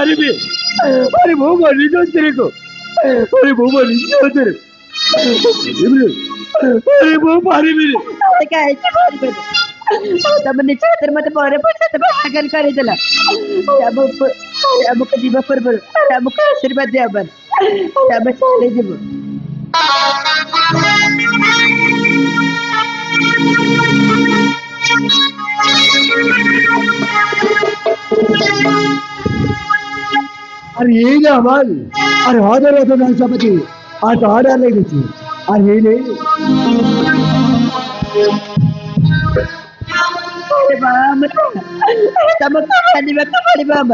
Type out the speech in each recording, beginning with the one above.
अरे वो मानी जो तेरे को अरे वो मानी जो तेरे अरे वो मारी मेरे काय तमने चादर मध्ये पोरे पडतात भागल करे त्याला अमुक दिवा बरोबर अमुक आशीर्वाद द्या आपण त्यामुळे चाले जीव अरे ये ना अमल अरे हादर होतो नाशपती आज आडा लेगेची अरे हे अरे बाम तमक खाली में कपड़ी बाम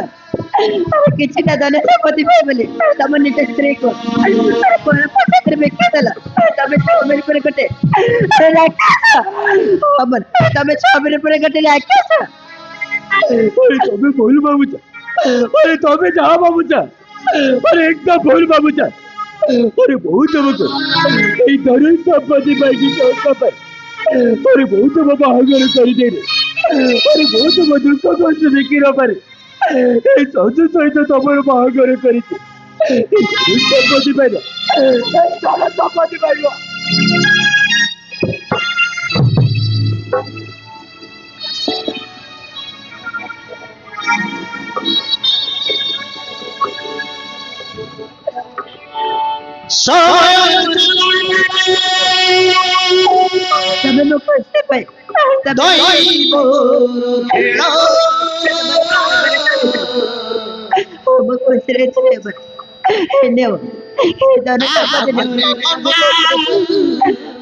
किसी का दाने सपति फैमिली तमने स्त्री को अरे कोना पत्र में केदला तमे छाबरे पर कटे अरे लाका अमन तमे छाबरे पर कटे लाका अरे तमे बोल बाबूचा अरे तमे जा बाबूचा अरे एकदम बोल बाबूचा अरे बहुत जबरदस्त ये धरे संपत्ति पाहिजे तो पर अरे बहुत बाबा आगर कर दे रे अरे बहुत मधुर को गोष्ट देखी रा पर ए सोच सहित तमर बाहागर करिते संपत्ति पाइला साला संपत्ति पाइला तमे नो पैसे पाय तमे ओ मग पैसे रे बस हे नेव हे जाने संपत्ति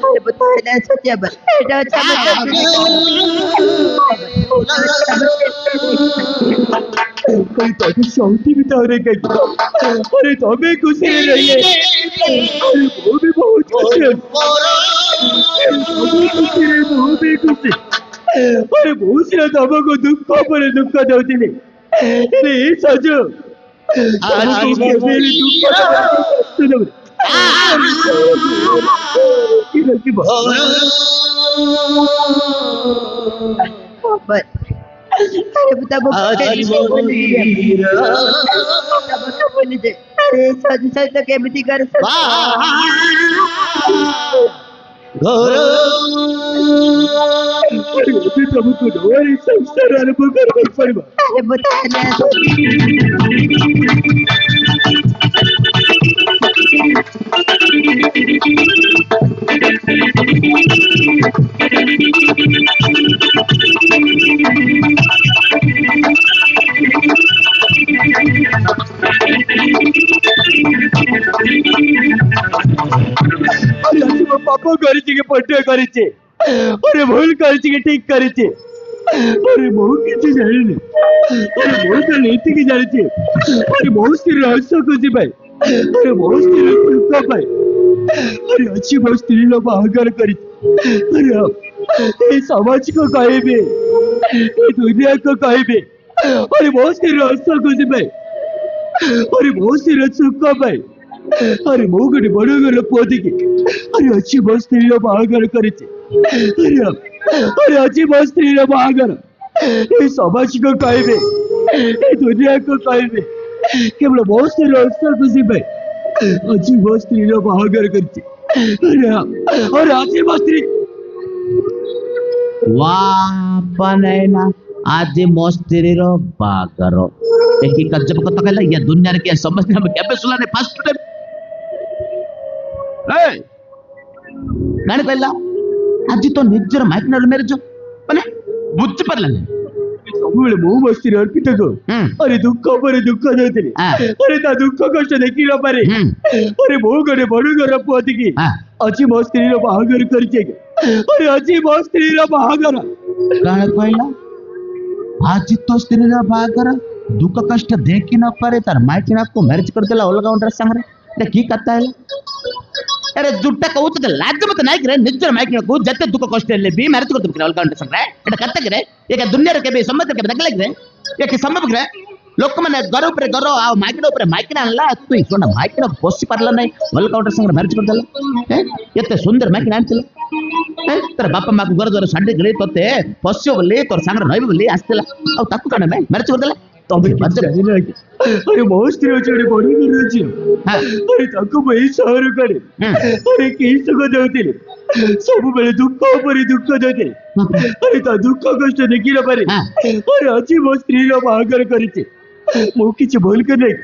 अरे बताए ना सत्य बस हे जा अरे तब सौती भी तो रे कहीं अरे तबे खुशी रही है अरे वो भी बहुत खुशी है तबे खुशी है वो भी खुशी अरे बहुत से तमको दुख पर दुख दौथिले अरे सजो आज मेरी दुख अरे तब अरे सज सज तो केमिति कर तमको डोरी संसार अनुभव करना पड़ेगा अरे बताना अरे असं पापा करायचे की पट्टे करायचे अरे भूल करायची की ठीक करायचे अरे बहुत किसी जाने नहीं अरे बहुत तो नीति की जाने चाहिए अरे बहुत सी रहस्य कुछ भाई अरे बहुत सी रहस्य भाई अरे अच्छी बहुत स्त्री लोग बाहर करी अरे ये समाज को कहे भी ये दुनिया को कहे भी अरे बहुत सी रहस्य कुछ भाई अरे बहुत सी रहस्य का भाई अरे मोगड़ी बड़े गल पोदी की अरे अच्छी बहुत स्त्री लोग बाहर करे अरे अच्छी बहुत स्त्री लोग बाहर ये समाज को कहबे ये दुनिया को कहबे केवल बहुत से रहस्य खुशी भाई अच्छी बहुत स्त्री लोग बाहर करते अरे अच्छी बहुत स्त्री वापनैना आज मोस्तिरीरो बागरो एक ही कज्जब को तो कहला ये दुनिया रे के समझ में केबे सुलाने फर्स्ट टाइम ए गाने कहला आज तो निजर माइक न मेरे जो माने बुझ परला ସବୁବେଳେ ମୋ ମସ୍ତିରେ ଅର୍ପିତ କୁ अरे दुख पर दुख ଦେଉଥିଲେ अरे ତା ଦୁଃଖ କଷ୍ଟ ଦେଖି ନ ପାରେ अरे ମୋ ଘରେ ବଡ ଘର ପୁଅ ଦିକି ଆଜି ମୋ ସ୍ତ୍ରୀର ବାହାଘର କରିଛି अरे ଆଜି ମୋ ସ୍ତ୍ରୀର ବାହାଘର गाने कहला आज तो स्त्री रा बागर दुख कष्ट देखी न पारे तार माइक ना को मैरिज कर देला अलगा उंडर संग रे की करता है अरे जुट्टा कहू तो लाज मत नहीं करे निजर माइक को जते दुख कष्ट ले भी मैरिज कर दे अलगा उंडर संग रे एटा करता करे एक दुनिया रे के सम्मत के दगले करे एक संभव करे लोक माने घर ऊपर घर आ माइक ऊपर माइक ना अल्ला तू सोना माइक ना बसी पारला नहीं अलगा उंडर संग मैरिज कर देला एते सुंदर माइक ना चला तर बापा माँ को घर द्वारा साढ़े गले तोते पश्यो बोले तोर सांगर नई बोले आस्तेला और ताकू काने में मैरिज कर देला तो भी बच्चा अरे बहुत स्त्री होचे बड़ी कर अछि अरे ताकू भाई शहर करे अरे केस को देउतिले सब बेले दुख पर दुख देते अरे ता दुख कष्ट देखि न पारे अरे अछि वो स्त्री रो बाहर करिते मो किछ भूल कर नहीं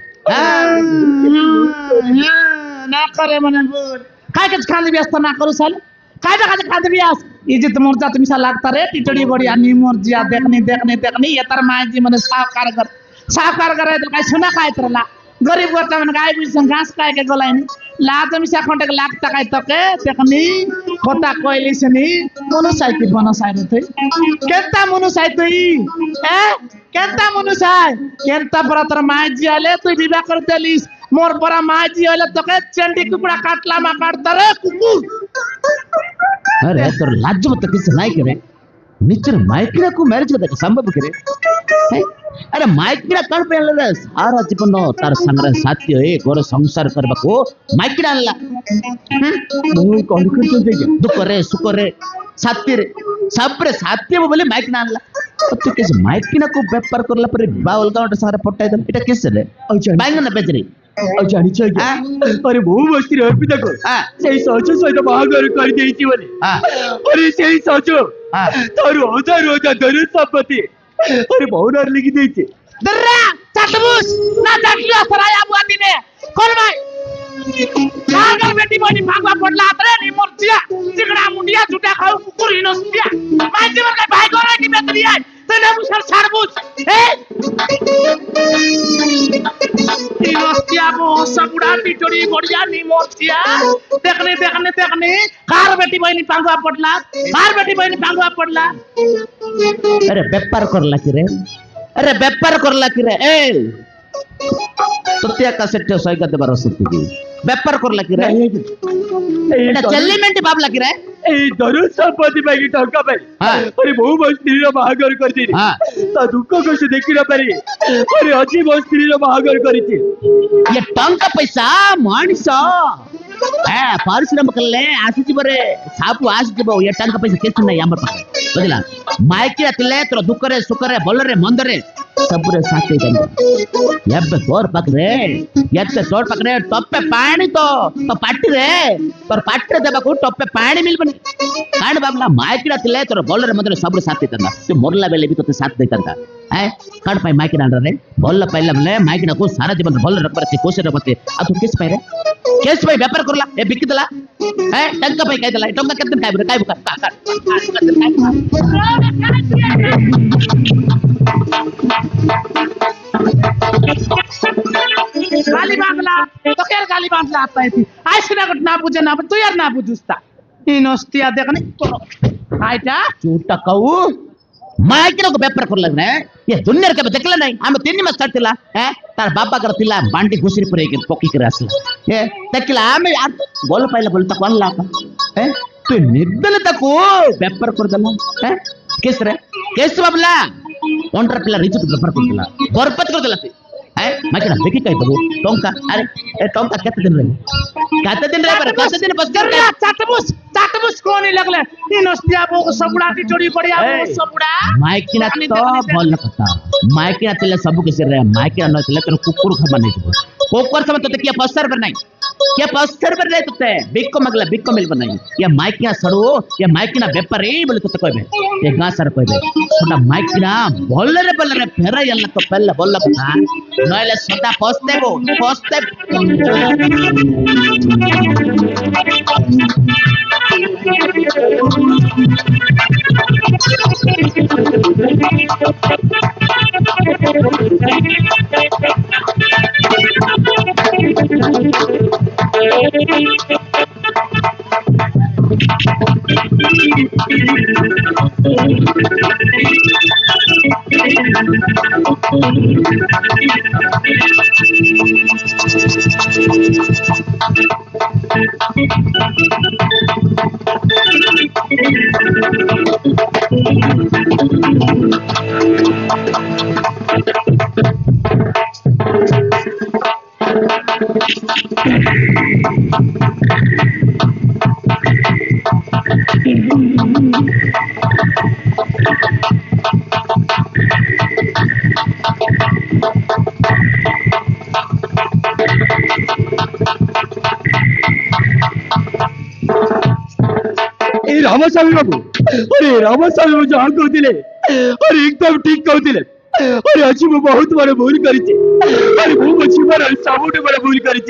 ना करे मने काय के खाली व्यस्त ना करू साले काय का खाते बियास इज्जत मोर्चा तुम्ही सा लागता रे टिटडी बढिया नि मोर्जिया देखनी ये तर माजी मने साकार करे तो काय सुना काय तरला गरीब गोटा मन गाय बिस घास काय के गलाइन ला तुम्ही सा खंटे लागता काय तके देखनी खोता कोइली सनी मोनो साइकिल बना साइड थे केता मोनो साइड तुई केता मोनो साइड केता पर तर माजी आले तू विवाह कर देलिस मोर बरा माजी आले तके चंडी कुकड़ा काटला मा काटता रे कुकुर अरे तोर लाज मत किस नहीं करे निचर माइक को मैरिज कर संभव करे अरे माइक कौन पे आनला सारा जीवन तार संग्रह साथी ए गोर संसार करबा को माइक आनला मो कौन कर दे दुख रे सुख रे साथी रे सब रे साथी बोले माइक ना आनला तो किस माइक को व्यापार करला पर बावल गांव संग्रह पटाई दम एटा किस रे बांगन बेचरी और जानी चाहिए अरे वो मस्ती रे अर्पिता को सही सोचो सहित बाहर कर देइची बोले अरे सही सोचो तारो हजार धन संपत्ति अरे बहुनार लिखी देइची दर्रा चाटबुस ना चाटलिया सराया बुआती ने कोन भाई सागर बेटी बनी भागवा पडला रे नि मोरचिया चिकड़ा मुंडिया झूठा खाऊ कुकुर हिनोसिया माय जीवन का भाई गोरा की बेतरी है तेने मुसर छाड़बुस हिनोसिया बो सबुड़ा पिटोरी बढ़िया नि मोरचिया देखने कार बेटी बनी भागवा पडला अरे व्यापार करला कि रे अरे बेपार करला कि रे ए तोते का सेट सही कर देबार सत्य की बेपार करला कि रे এটা চেলিমেন্ট ভাবলা কি রে এই দরুদ সম্পত্তি পাই টঙ্কা পাই হ্যাঁ। আরে বহু ମୋ ସ୍ତ୍ରୀର ବାହାଘର କରିଥିଲି হ্যাঁ। ତା ଦୁଃଖ କଷ୍ଟ ଦେଖି ନ ପାରି ଆରେ ଅଜି ମୋ ସ୍ତ୍ରୀର ବାହାଘର କରିଛି ये टंका पैसा मଣିଷ परिश्रम कले आसीजिबरे सापु आसीजिबो ये टंका पैसा केस नहीं हमर पाखे बुझला माइकी आतिले तोर दुखरे सुखरे भलरे मंदरे सबरे साथे गंगा यब तोर पकरे यत्ते तोर पकरे टप्पे पानी तो पाटी रे तोर पाटी देबा को टप्पे पानी मिलबनी कांड बाबला माइकी आतिले तोर भलरे मंदरे सबरे साथे गंगा तू मोरला बेले भी तोते साथ देतंता है कांड पाई माइकी डाल रे भल पहला बले माइकी को सारा जीवन भल रखबरते कोसे रखबरते आ तू केस पाई रे केस पाई व्यापार करला ए बिकी दला है टंका पाई काय दला टंका केतन काय गाली बांधला तो क्या गाली बांधला आता है थी आज की ना पूछे ना तू यार ना पूछता इन हस्तिया देखने तो आइटा झूठा कहू माइकी को व्यापार करला ने ये दुनिया के देखला नहीं हम तीन में स्टार्ट थिला है तार बाबा करतिला बांडी घुसरी पुरे के पकी करे असला ए देखला हम यार बोल पाइला बोल तक वन लाका है तू निर्दल तक व्यापार कर दला है केस रे केस बाबला ओंडर पिला रिजत व्यापार कर दला बरपत कर दला है माइकी देखि कई बबू टंका अरे ए टंका केते दिन रे पर केते दिन बस कर चाटबुस कोनी लगले इन हस्तिया बो सबुड़ा टिटोड़ी बढ़िया वो सबुड़ा माइकी ना तो बोल कथा माइकी ना तिले सब के रे माइकी ना तिले तो कुकुर खबा नहीं तो कुकुर सब तो के पस्तर पर नहीं के पस्तर पर नहीं तो बिक्को मगला बिक्को मिल नहीं ये माइकी ना सड़ो ये माइकी ना व्यापार ए बोले तो कहबे ये गा सर कहबे छोटा माइकी ना बोल रे फेरा यल्ला तो पहले बोल कथा नइले सदा पस्ते रामस्वामी बाबू अरे रामस्वामी बाबू जहाँ कहते अरे एकदम ठीक कहते अरे आज मैं बहुत बड़ा भूल करी अरे वो जीवन सबुठ बड़ा भूल करी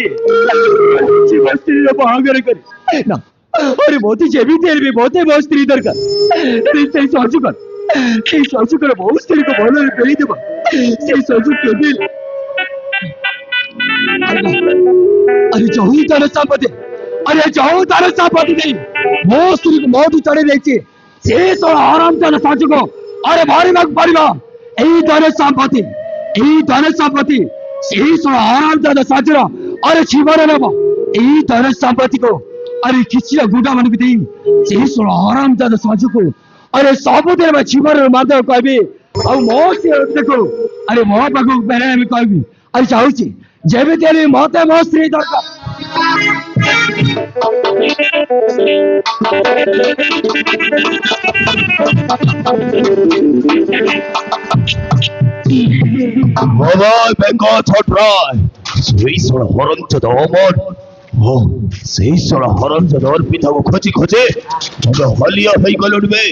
स्त्री बाहागर करी ना अरे मोती जेबी भी मोते बहुत स्त्री दरकार शौचकर बहुत स्त्री को भल बेली देव से शौचक के अरे जाऊ तार संपत्ति अरे जाऊ तार संपत्ति नहीं मो स्त्री को मोदी चढ़े देखिए से तो आराम से साचु को अरे भारी मग परिवा यही धन संपत्ति से तो आराम से साचुरा अरे छिबारे नबा यही धन संपत्ति को अरे किसी गुडा मन भी से तो आराम से साचु को अरे सबुदिन में छिबारे माता कहबी और मो से देखो अरे मो पाखु बेले में कहबी अरे चाहूची जेबे तेरे मते मो स्त्री दरकार বাবা বেঙ্গা ছটরায় সেই সরা হরঞ্চদ অমর ও সেই সরা হরঞ্চদ অর্পিতাও খোঁজে খোঁজে তবে হলিয়া হয়ে গেল উঠবে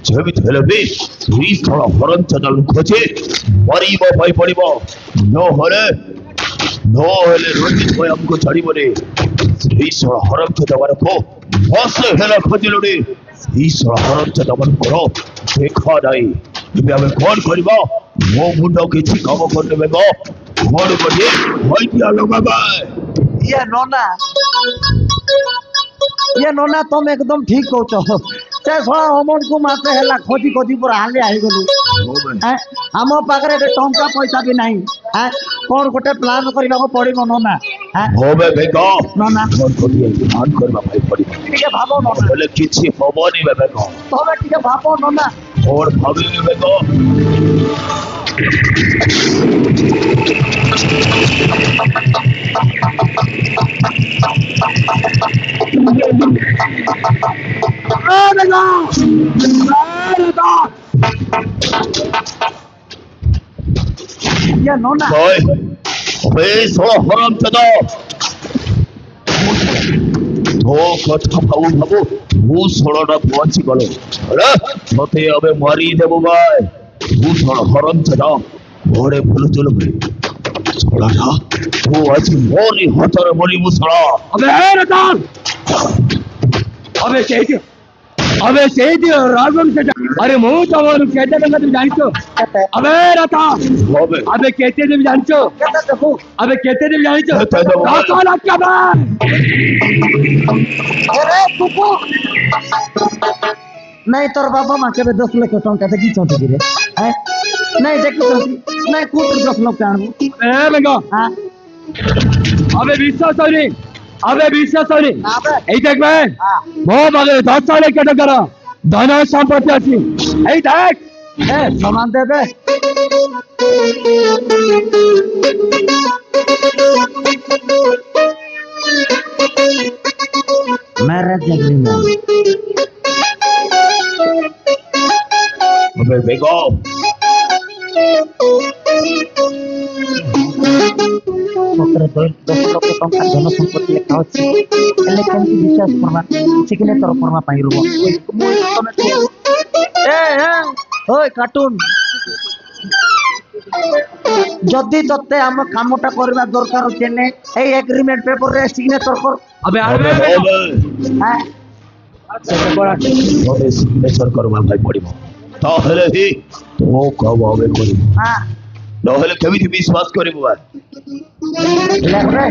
যেমিতি হেলে বি সেই সরা হরঞ্চদ খোঁজে মরিব ভয় পড়িব নহলে রঞ্জিত ভাই আমাকে ছাড়িবনে সেই সরা হরঞ্চদ আমারকো বসে হেলা খোঁজিলুনি সেই সরা হরঞ্চদ আমারকর দেখা নাই তুমি আমি কোন করিব মো মুন্ড কিছু কাম করতে বেগো মোর বডি হইতিয়া লগাবা ये नोना तुम एकदम ठीक कहछ से सळा अमन को माते हला खोजी खोजी पर हाले आइ गलु ଆମ ପାଖରେ ଏବେ ଟଙ୍କା ପଇସା ବି ନାହିଁ କଣ ଗୋଟେ ପ୍ଲାନ କରିବାକୁ ପଡିବ ନନା হবে বেগ ନନା তোর গোটিয়ে ধ্যান করবা ভাই পড়িব ଟିକେ ভাବ ନନା বলে କିଛି হবনি বে বেগ ତମେ ଟିକେ ଭାବ ନନା ওর ভাবিবি বেগ ଇଏ ନନା কই ওই সো হরাম চোদা তো কথা ভাবু ভাবু ମୁଁ ଷୋଳଟା ପହଞ୍ଚି ଗଲ ମତେ ଏବେ ମାରି ଦେବୁ ଭାଇ ମୁଁ ଷୋଳ ହରମ ଚୋଦା ଘରେ ଭଲ ଚଲ ଭାଇ ଷୋଳଟା ତୁ ଆଜି ମୋରି ହାତରେ ମରିବୁ ଷୋଳ अबे ए रतन अबे ସେଇଠି ରାଘବ ସେଟା अरे ମୁଁ ତମର କେତେ ଟଙ୍କା ଦେବି ଜାଣିଛ अबे रतन হবে अबे କେତେ ଦେବି ଜାଣିଛ କେତେ ଦେବୁ अबे କେତେ ଦେବି ଜାଣିଛ କେତେ ଦେବ? 10 ଲକ୍ଷ ବେ ଆରେ ଟୁକୁ ନାଇଁ ତୋର ବାବା ମା କେବେ 10 ଲକ୍ଷ ଟଙ୍କା ଦେଖିଛନ୍ତି କି ରେ ନାଇଁ ଦେଖିଛନ୍ତି ନାଇଁ କୋଉଠି 10 ଲକ୍ଷ ଆଣିବୁ ए बेगो अबे ବିଶ୍ୱାସ ହଉନି ଏଇ ଦେଖ ବେ ମୋ ପାଖରେ 10 ଲକ୍ଷ ଟଙ୍କାର ଧନ ସମ୍ପତ୍ତି ଅଛି ଏଇ ଦେଖ ଏ ସମାନ ଦେବେ ମ୍ୟାରେଜ ଏଗ୍ରିମେଣ୍ଟ হবে বেগ ସତରେ 10 ଲକ୍ଷ ଟଙ୍କା ଧନ ସମ୍ପତ୍ତି ଲେଖା ଅଛି ହେଲେ କେମିତି ବିଶ୍ୱାସ କରବା ସିଗ୍ନେଚର କରବା ପାଇଁ ରୁହ ଓଏ କାର୍ଟୁନ ଯଦି ତତେ ଆମ କାମଟା କରିବା ଦରକାର ହେଲେ ଏଇ ଏଗ୍ରିମେଣ୍ଟ ପେପରରେ ସିଗ୍ନେଚର କର अबे হবে अबे হবে হ্যাঁ তবে সিগনেচার করবা ভাই পড়িব তাহলে হি তো কব হবে করিব হ্যাঁ নহলে কেমিতি বিশ্বাস করিব ভাই লেখ রে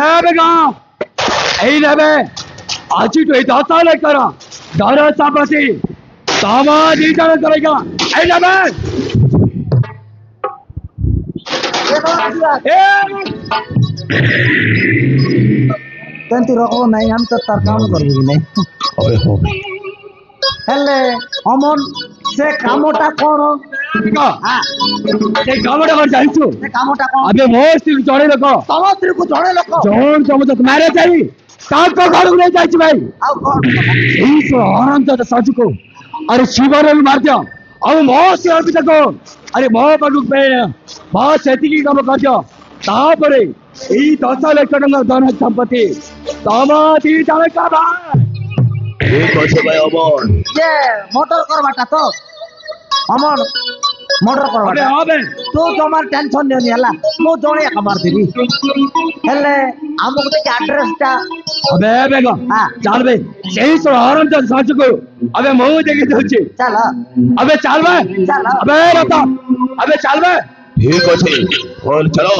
ए बेगो এই নেবে আজি তো এই 10 লক্ষর ধন সম্পত্তি তোমার দিদার করেগা এই নেবে ए କେମିତି ରଖିବ ନାହିଁ ଆମେ ତ ତାର କାମ କରିବୁ କି ନାହିଁ হবে হবে ହେଲେ ଅମନ ସେ କାମଟା କଣ बेगो ହଁ ସେ କାମଟା କଣ ଜାଣିଛୁ ସେ କାମଟା କଣ अबे ମୋ ସ୍ତ୍ରୀକୁ ଜଣେ ଲୋକ ତମ ସ୍ତ୍ରୀକୁ ଜଣେ ଲୋକ ଜଣ ତମ ମ୍ୟାରେଜ ଆଇ ତାଙ୍କ ଘରକୁ ନେଇ ଯାଇଛି ଭାଇ ଆଉ କଣ ଏଇ ଅରନ୍ତ ସଜୁକୁ अरे ଶିବର ମାର୍ଜ ଆଉ ମୋ ସେ ଅର୍ପିତକୁ अरे ମୋ ପାଖକୁ ମୋ ସେତିକି କାମ କରିଛ ତାପରେ ଏଇ 10 ଲକ୍ଷ ଟଙ୍କା ଧନ ସମ୍ପତ୍ତି ତମ ଦି ଜଣ କାମ ঠিক আছে ভাই অমর ଯେ ମର୍ଡର କରବାଟା ତ ଅମନ ମର୍ଡର अबे କରବାଟା अबे ତୁ ଜମାର ଟେନସନ ନିଅନି ହେଲା ମୁଁ ଜଣେ ଏକା ମାରିଦେବି ହେଲେ ଆମକୁ ଟିକେ ଆଡ୍ରେସଟା अबे बेगो हाँ। चल बे यही सो अरंत सजुको अबे मैं देखी दउची ଚାଲ अबे चल बे चल। अबे रता अबे चल बे ঠিক আছে বল চলো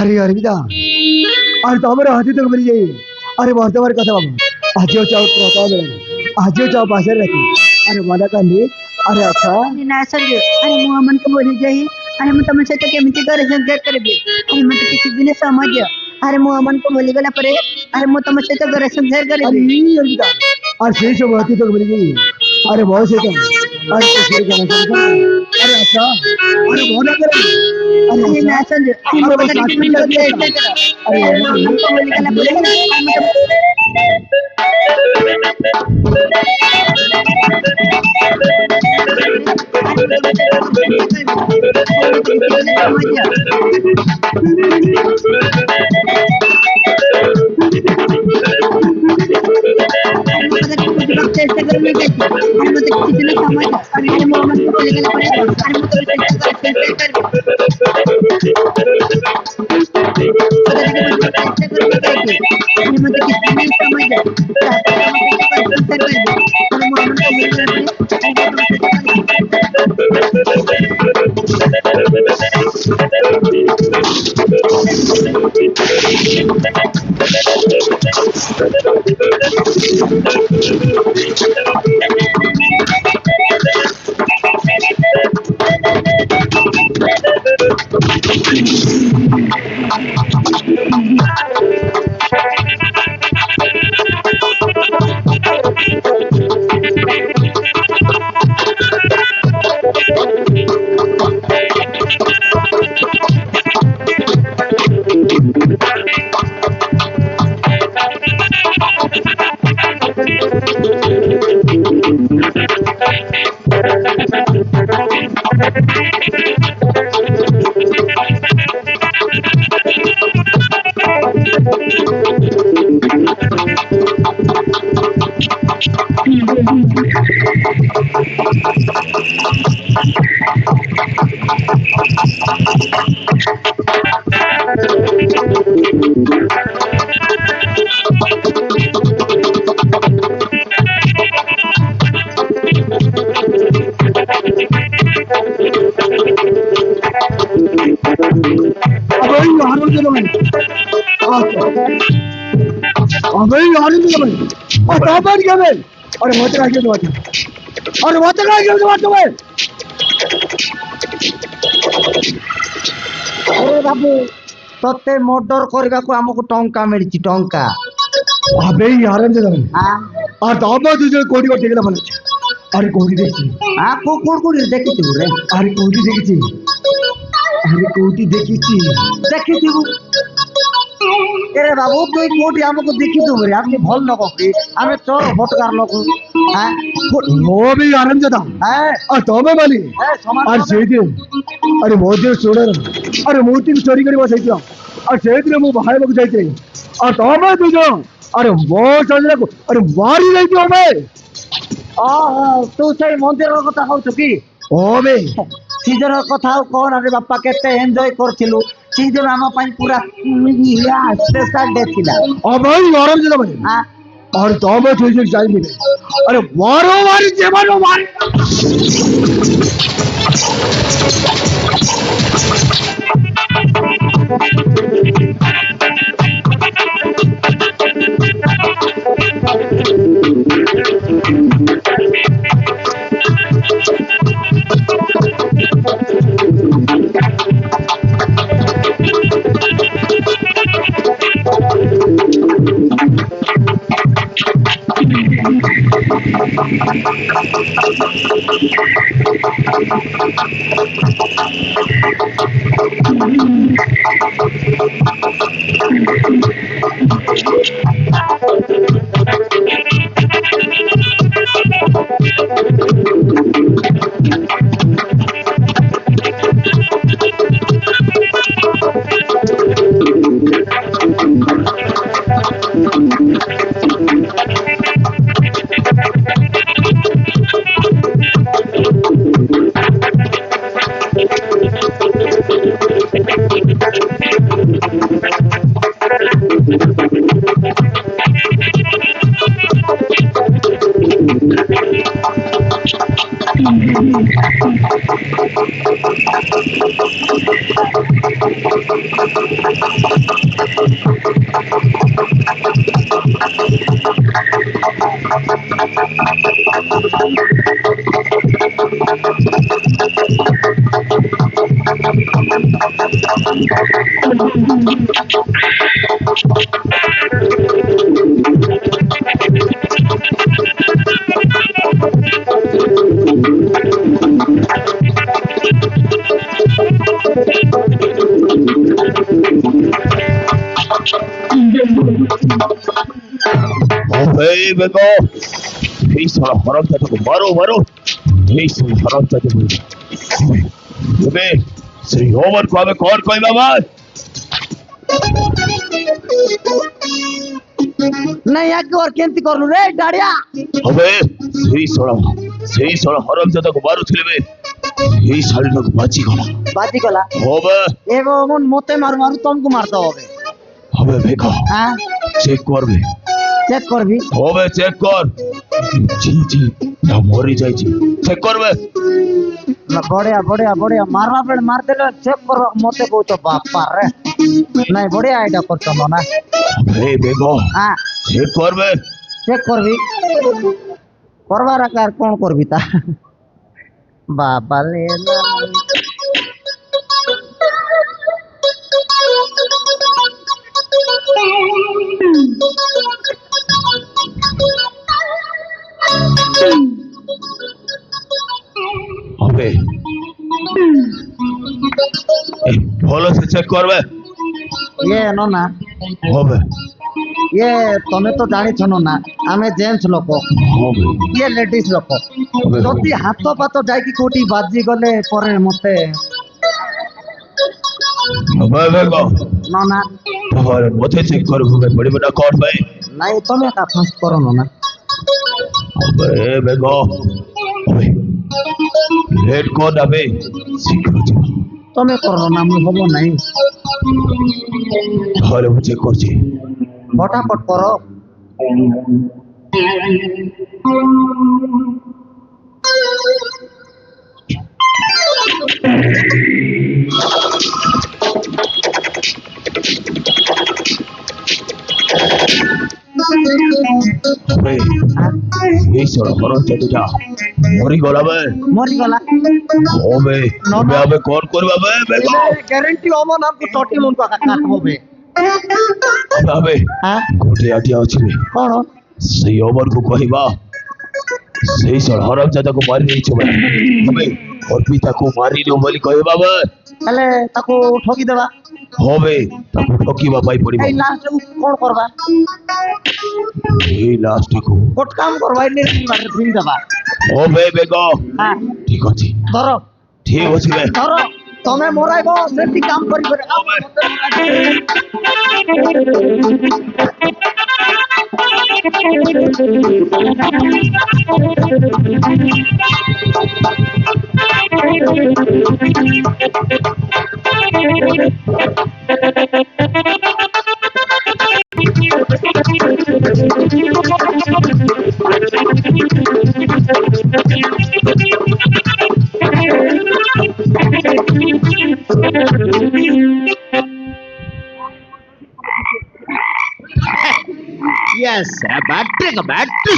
अरे अरविदा अरे तो हमारे हाथी तक मिल जाइए अरे बहुत बार कथा बाबा आज चाव प्रताप आज चाव पास रहती अरे मना कर ली अरे अच्छा ना संजय अरे ମୁଁ ଅମନକୁ ବୋଲି ଯାଇ अरे ମୁଁ ତମ ସହିତ କେମିତି ଘରେ ସଂସାର କରିବି अरे ମତେ କିଛି ଦିନ ସମୟ ଦିଅ अरे ମୁଁ ଅମନକୁ ଭୁଲି ଗଲା ପରେ अरे ମୁଁ ତମ ସହିତ ଘରେ ସଂସାର अरे କରିବି ये अरविदा अरे से सब हाथी तक मिल गई अरे बहुत से अरे तो फिर क्या अरे अच्छा अरे मना कर अरे ना संजय ମୋ କଥା କିଛି ମନେ ଚେଷ୍ଟା କର अरे ମୁଁ ଅମନକୁ ଭୁଲି ଗଲା ପରେ चेष्टा करने की अरे मत किसी ने समझ अरे मोहम्मद को बोले गला पड़े अरे मत चेष्टा कर मग किती नाही समजलं अरे मत काय घेऊन वाटत अरे मत काय घेऊन वाटत अरे बाबू तोते मर्डर करने को हमको टंका मिली टंका अबे यार हाँ और दामा तुझे कोडी को टेकला मला अरे कोडी देखी हाँ कोण देखी तू रे अरे कोडी देखी देखी तू अरे बाबू तू कोडी हमको देखी तू रे आपने भल न करी हमें चोर भटकार लोग हाँ वो भी आराम जदा हाँ और तोमे वाली समान और सेदे अरे मोदी छोड़ अरे मोदी की चोरी करी बस आइतिया और सेदे मु बाहर लोग जाइते और तोमे तुझो अरे वो सजरे को अरे मारी जाइती हो मैं तू से मंदिर कथा कहू कि ओ बे सीजन कथा कौन अरे बापा केते एंजॉय करथिलु सीजन आमा पाई पूरा स्पेशल डे थिला और भाई आराम जदा बने हां और तोमे तुझे जाई मिले अरे मारो मारी जेमानो मारी Hey, Beko! Hey, salah haram tadi ko baru. Hey, salah haram tadi ko. Hey, Sri Omar ko abe kor koi baba. नहीं यार और केंती करलु रे डाड़िया अबे सही साला haram tadi ko baru thile be. এই শাড়িটাকে বাঁচি গলা বাজি গলা হবে এমন মতে মারু মারু তমকু মারতে হবে হবে বেগম হ্যাঁ চেক করবে চেক করবি হবে চেক কর জি জি না মরে যাইছি চেক করবে না, বড়িয়া বড়িয়া বড়িয়া মারবা বেড়ে মার দেলে চেক করবা মতে কৌছ বাপা রে নাই বড়িয়া এটা করছো না হবে বেগম হ্যাঁ চেক করবে চেক করবি করবার আগে আর কোন করবি তা বাবা লে না। হবে এই ভালো সে চেক করবে ইয়ে না হবে ইয়ে তুমি তো জানিছ না আমি জেন্টস লোক হবে ইয়ে লেডিস লোক হবে যদি হাত পাত যাইকি কোটি বাজি গলে পরে মতে হবে বেগম না তাহলে মতে চেক করবে পড়বে না করবে নাই তুমি একা ফার্স্ট করো না হবে বেগম হবে লেট কর হবে শীঘ্র যাও তুমি করো না আমি হবো নাই তাহলে আমি চেক করছি ফটাফট করো হবে এই সর হরণ চাটুটা মরি গলাবে মরিগলা হবে হবে হবে কোন করবে হবে বেগম গ্যারান্টি হবো না আমকু চটি মন কাট হবে হবে হ্যাঁ গোটে আটিয়া ଅଛି কোন ସେଇ ଅମରକୁ କହିବା ସେଇ ହରମ ଜାଦାକୁ ମାରି ଦେଇଛ হবে ଅର୍ପିତାକୁ ମାରିଲୁ ବୋଲି କହିବା ବେ তাহলে তাকু ঠকি দেবা হবে ତାକୁ ଠକିବା ପାଇଁ ପଡିବ এই লাস্ট কোন করবা ଏଇ ଲାଷ୍ଟକୁ কোট কাম করবা এনে ফিল্ম দেবা হবে বেগ হ্যাঁ ঠিক ଅଛି ধরো ଠିକ ଅଛି ବେ ধরো তুমি মরাইব সেটি কাম করিব হবে यस बैटरी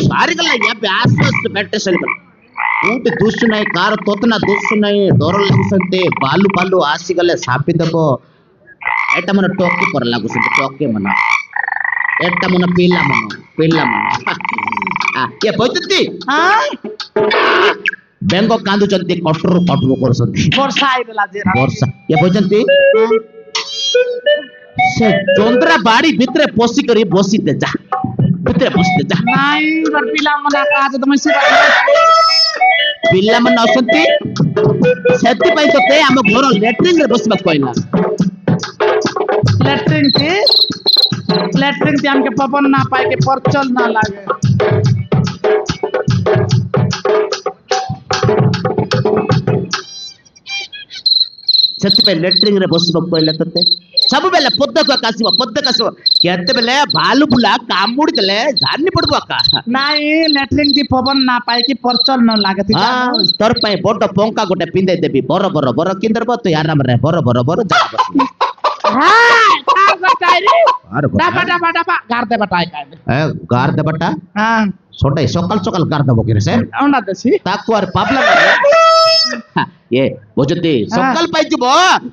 सारी गला या आसपास बैटरी सारी गला ऊटी दुष्ट नहीं कार तोतना दुष्ट नहीं डर लग सकते बालू बालू आसी गले सापी दबो एटा मन टोकी पर लागु सकते टोके मन एटा मन पीला मन ये बचती बेंगो कांदु चंती कटरू कटरू कर सकती ବର୍ଷା ହେଇଗଲା ଯେ वर्षा ये बचती से चंद्रा बाड़ी भितरे पसी करी बसीते जा भितरे बसीते जा ନାଇଁ ପିଲାମାନେ କାଜ ତମେ ସେ ପିଲା ମାନେ ଅଛନ୍ତି ସେଥିପାଇଁ ତତେ ଆମ ଘର ଲ୍ୟାଟ୍ରିନ୍ ରେ ବସିବାକୁ କହିଲା लेटरिन थी हमके पवन ना पाए के परचल ना लागे ସେଥିପାଇଁ ଲ୍ୟାଟ୍ରିନ୍ ରେ ବସିବାକୁ କହିଲା ତତେ ସବୁବେଳେ ପଦକୁ ଆସିବ କେତେବେଳେ ଭାଲୁ ବୁଲା କାମୁଡି ଦେଲେ ଜାନି ପଡିବ ଆକା ନାଇଁ लेटरिन थी पवन ना पाए के परचल न लागे थी ତୋର ପାଇଁ ବଡ ପଙ୍କା ଗୋଟେ ପିନ୍ଧେଇ ଦେବି ବର କିନ୍ଦରବ ତୁ ଆରାମରେ ବର ଯା ବସିବୁ हां कार बटाई रे ଆରେ डबा गार दे बटाई का ଗାର ଦେବାଟା हां ସକାଳ ସକାଳ ଗାର ଦେବ କି ରେ ସେ औंडा देसी ତାକୁ ଆର ପାବଲା ये बुझती सकाल पाई जब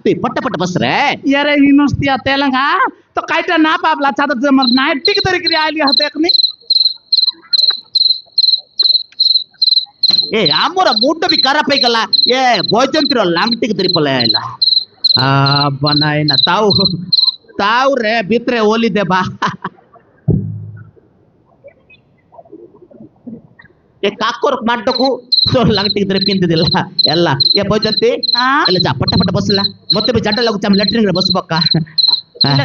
तू पट बस रे यारे हिनोस्तिया तेलंगा तो काइटा ना पाबला चादर जे मर नाइट टिक तरी करी आइली हते एकनी ए आमोर मूड भी खराब हो गला ये बॉयजंत्र लांगटिक तरी पले आइला आ बनाए ना ताऊ रे भितरे ओली देबा ये काकोर माडको तो लांगटिक तरी पिंद दिला ಎಲ್ಲ ये बॉयजंती हां ಎಲ್ಲ जा पट बसला मते भी जड्डा लागु हम लेटरिन रे बसबका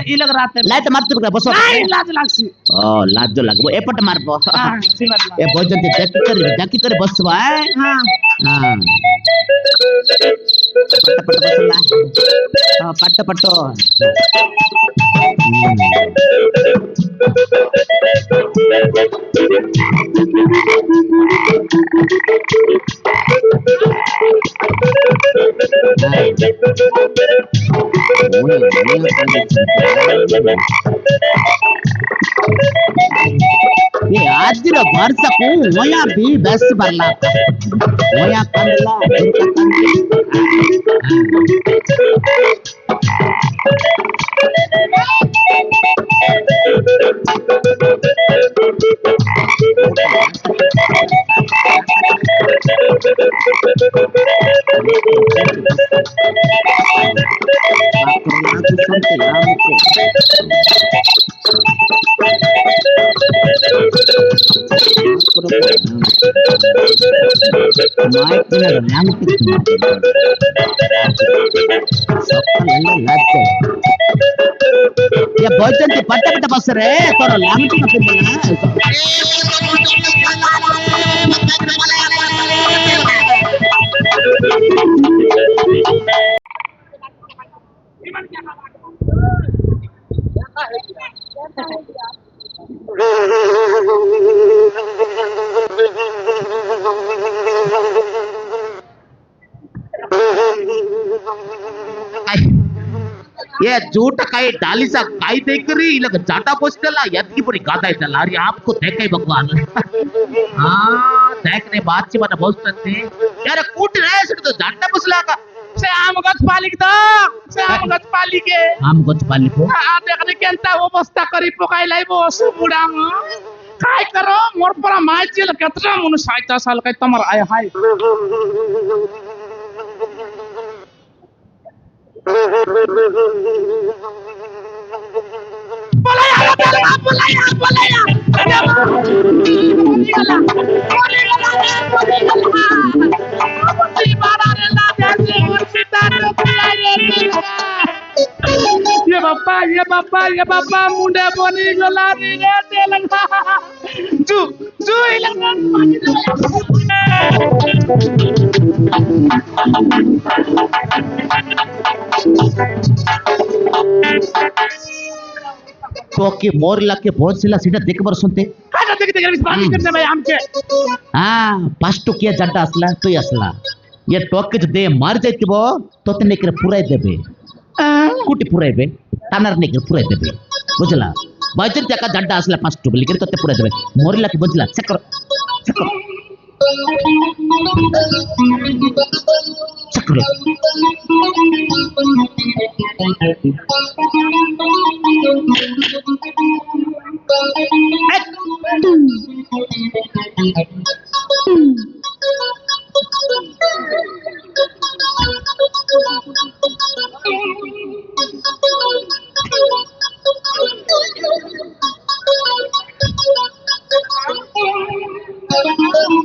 इलग राते लाइट मारते बस নাই লাজ লাগছি ओ लाज लागबो एपट मारबो হ্যাঁ সিমার ए भोजन जाकी करे बसबो হ্যাঁ हां पट बसला हां पट ये आज दिन वर्ष को होया भी बेस्ट बरला होया कंदला ये भोजन के पट्टे बस रे तोर लांग ये झूठ काही डालीचा काय देखरी इलग जाटा पोस्टला यत्की पुरी गादा इतला अरे आपको देखे भगवान हां देखने बात से बना बोलते यार कूट रहे से तो जाटा पोसला का से आम गछ पालिक द से आम गछ पालिके आम गछ पालिको आ देखने केनता अवस्था करी पकाई लाइबो सुबुडा काय करो मोर पर माइचिल केतना मनु 60 साल काय तमर आय हाय ये बापा मुंडे बनी गला रे तेलंगा जू इलंगा तो के मोरला के भोजला सीधा देख बर सुनते आता देख बाकी करते भाई आमचे हां पास्ट किया जड्डा असला तो असला ये टोके दे मार जाइतिबो तो तने के पुराई देबे कुटी पुराई बे तानर ने के पुराई देबे बुझला बाजन तका जड्डा असला पास्ट बोली के तो पुराई देबे मोरला के बुझला चक्कर चक्कर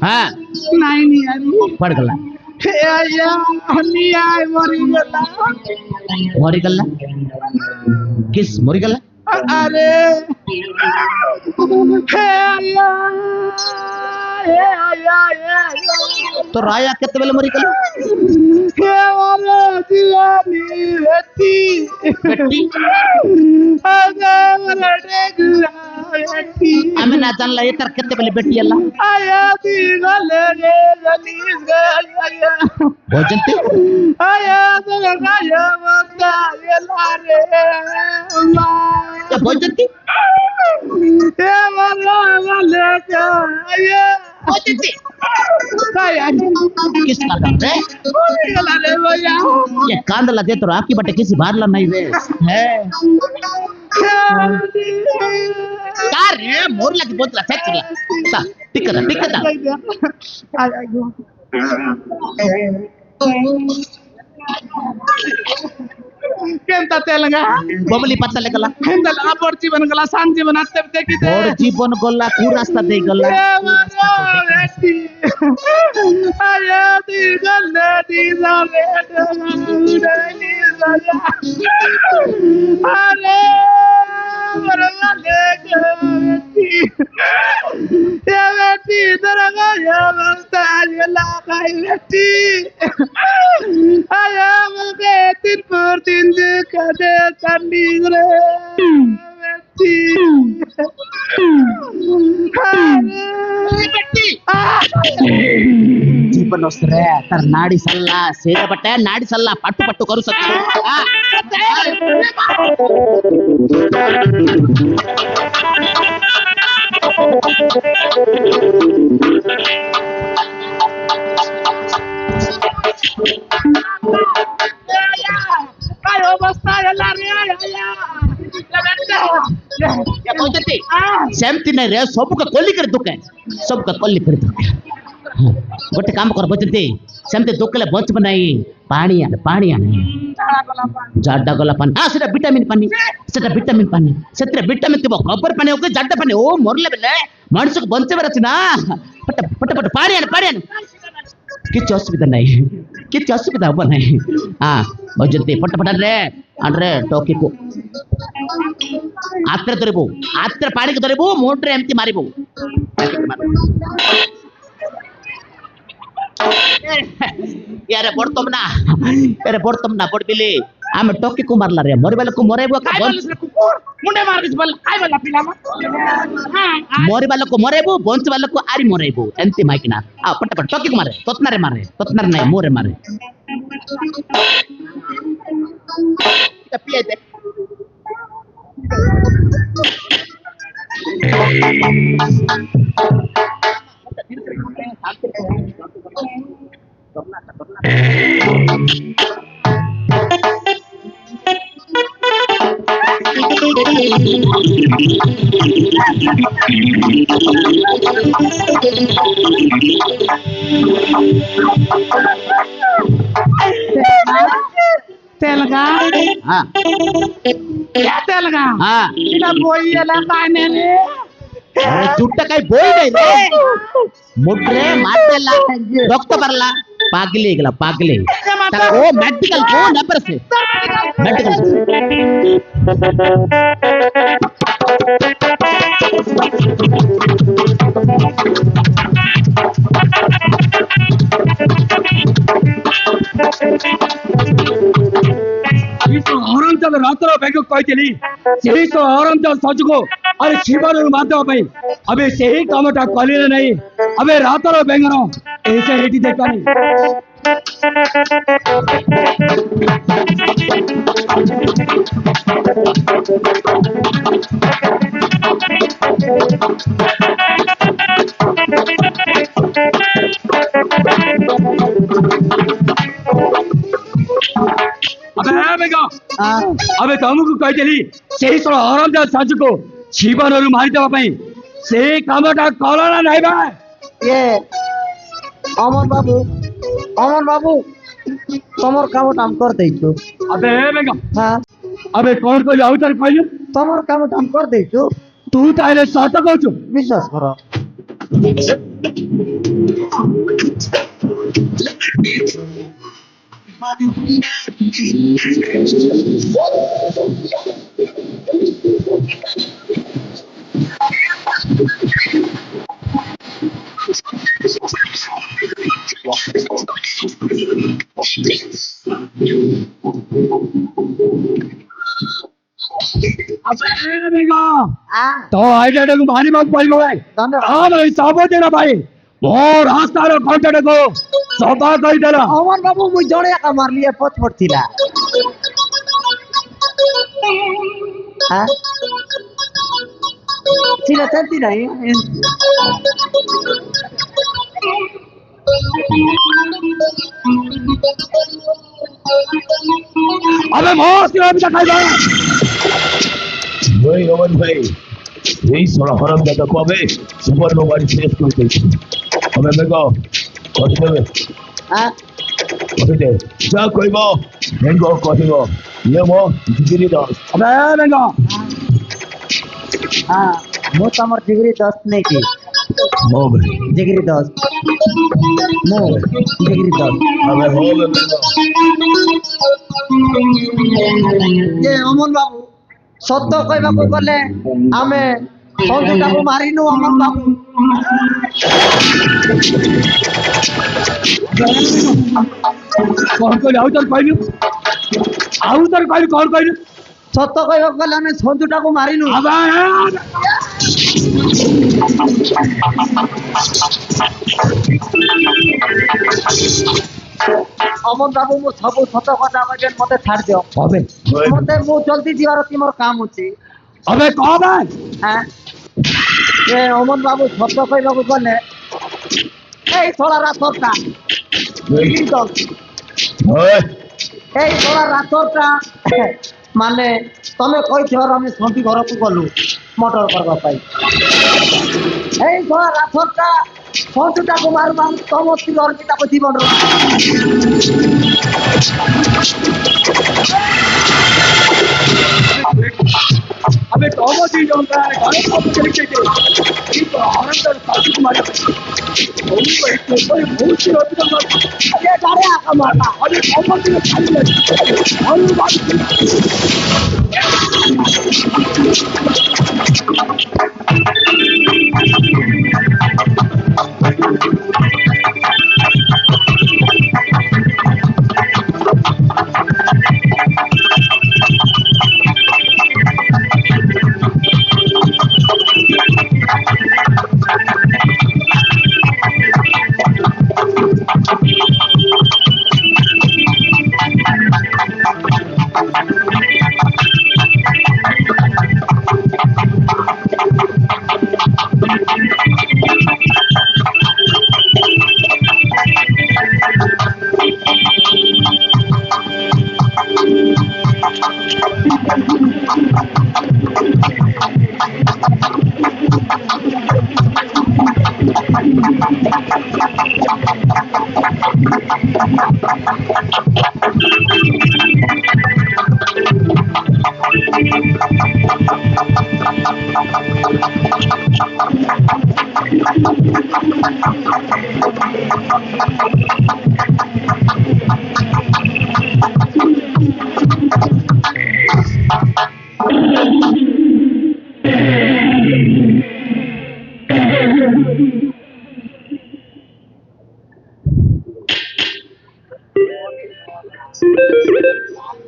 हाँ नहीं यार पड़ गला हे आया हनी आय मरी गला मोरी गला किस मोरी गला अरे हे आया तो राया केते बेले मोरी गला हे वाला दियानी हती बेटी अगर डेगला हती हमें ना जानला ये तर केते बेले बेटी अल्ला आया दी गले रे गलीस गया भोजन ते आया गया बता ये लारे ये भोजन ते हे वाला लेके आया भोजन ते आया किस का कर रे गला रे भैया ये कांदला दे तो आपकी बटे किसी बाहर ला नहीं वे है कार रे मोर लगी बोतला सेट कर ता टिकदा केंता तेलंगा बबली पत्ता लेकला हेंदला बड़ जीवन गला शान जीवन आते देखिते और जीवन गला कु रास्ता दे गला आया दी गले दी जाले अरे बेटी दरगा या बस्तारी लागाई बेटी आया मुझे दिन पर दिन कदे तंडी रे बेटी बेटी ಜೀವನೋಸ್ರೆ ತರ ನಾಡಿ ಸಲ್ಲ ಸೇರೆ ಬಟ್ಟೆ ನಾಡಿ ಸಲ್ಲ ಪಟ್ಟು ಪಟ್ಟು ಕರು ayo basta ya lari ya सेमती नहीं रे सबका कोली कर दुख है सबका कोली कर दुख गोटे काम कर बचती सेमती दुखले बच बनाई पानी आने जाड्डा गला पानी हां सेटा विटामिन पानी सेटा विटामिन थिबो कबर पानी ओके जाड्डा पानी ओ मरले बेले मनुष्य को बंचे बरछि ना पट पट पट पानी आने किछ असुविधा हम नहीं हां बचती पट पट ಅಂದ್ರೆ ಟೋಕಿಕು ಆತ್ರ ತರಿಬು ಆತ್ರ ಪಾಣಿಗೆ ತರಿಬು ಮೋಟ್ರೆ ಎಮ್ತಿ ಮಾರಿಬು ಯಾರೆ ಬಡ್ತಮ್ನ ಬಡ್ಬಿಲಿ ಆಮೆ ಟೋಕಿಕು ಮಾರ್ಲ ರೆ ಮರಿಬಲಕು ಮರೆಬು मुंडे मार के बल काय बल पिला मरिबालको मरेबु बंचबालको आरी मरेबु एमती माइकिना आ पट पट टोकिको मारे तोतनारे नहीं मोरे मारे पिए दे तेलगा हाँ क्या तेलगा हाँ इना बोई एला काने रे अरे चुट्टा काही बोई नाही रे मुट्रे मारतेला रक्त भरला पागले गेला पागले ओ मेडिकल को नंबर से मेडिकल औरंगजेब रात्र बेग कहती से तो औरंगजेब सचको अरे शिवर माध्यम अबे से ही कामटा कलिल नहीं अबे रातर बेंगनो ऐसे हेटी देखा नहीं अबे तुमको कहती से औरंगजेब सचको शिवर मारिदेवा से कामटा कलना नहीं भाई ये अमर बाबू तमर कामटा हम कर देइछु अबे बेगा हां अबे कौन को आउतर कहलु तमर कामटा हम कर देइछु तू ताइले सत कहछु विश्वास करो तो आइडिया को मानी बात पड़ गई हां भाई साबो देना भाई और रास्ता रो कांटेक्ट को सदा कहि देला अमर बाबू मुई जणे का मार लिए पछ पड़थिला हां सीना चलती नहीं अबे मौत की अभी तक आई ভাই রমন ভাই এই সরা হরম দাদা কবে সুবর্ণ বাড়ি শেষ করে দিয়েছে হবে বেগো কত দেবে हां কত দে যা কইব বেগো কহিব ইয়েমো জিগিরি দাও अबे बेंगा हां मो तमर जिगरी 10 नहीं की हो भाई जिगरी 10 मो जिगरी 10 হবে হবে বেগো ये अमन बाबू সত্য কইবাকু গলে আমি সঞ্জুটাকে মারিনু অমন বাবু। କଣ କହିଲୁ ଆଉ ଥରେ କହିଲୁ କଣ କହିଲୁ সত্য কইবাকু গলে আমি সঞ্জুটাকে মারিনু। অমন বাবু মু সবু সত কথা কইবেন মতে ছাড় দিও। হবে মতে মু জলদি ଯିବାର ଅଛି মোর কাম ଅଛି। হবে କହ হ্যাঁ এ অমন বাবু সত্য কইবাকু গলে এই ছোড়া রাতরটা এই ছোড়া রাতরটা মানে তমে কইছো আমি সন্ধি ঘরକୁ গলু মোটর করবা পাই এই ছোড়া রাতরটা সঞ্জুটাকে মারবা সমস্ত অর্পিতাকে জীবন अबे तोमो दी जोंगा गाने को चले के ये तो आनंद साथी मारे ओ भाई तो कोई बहुत सी होती है अरे गारे आका मारना अरे तोमो दी खाली है और बात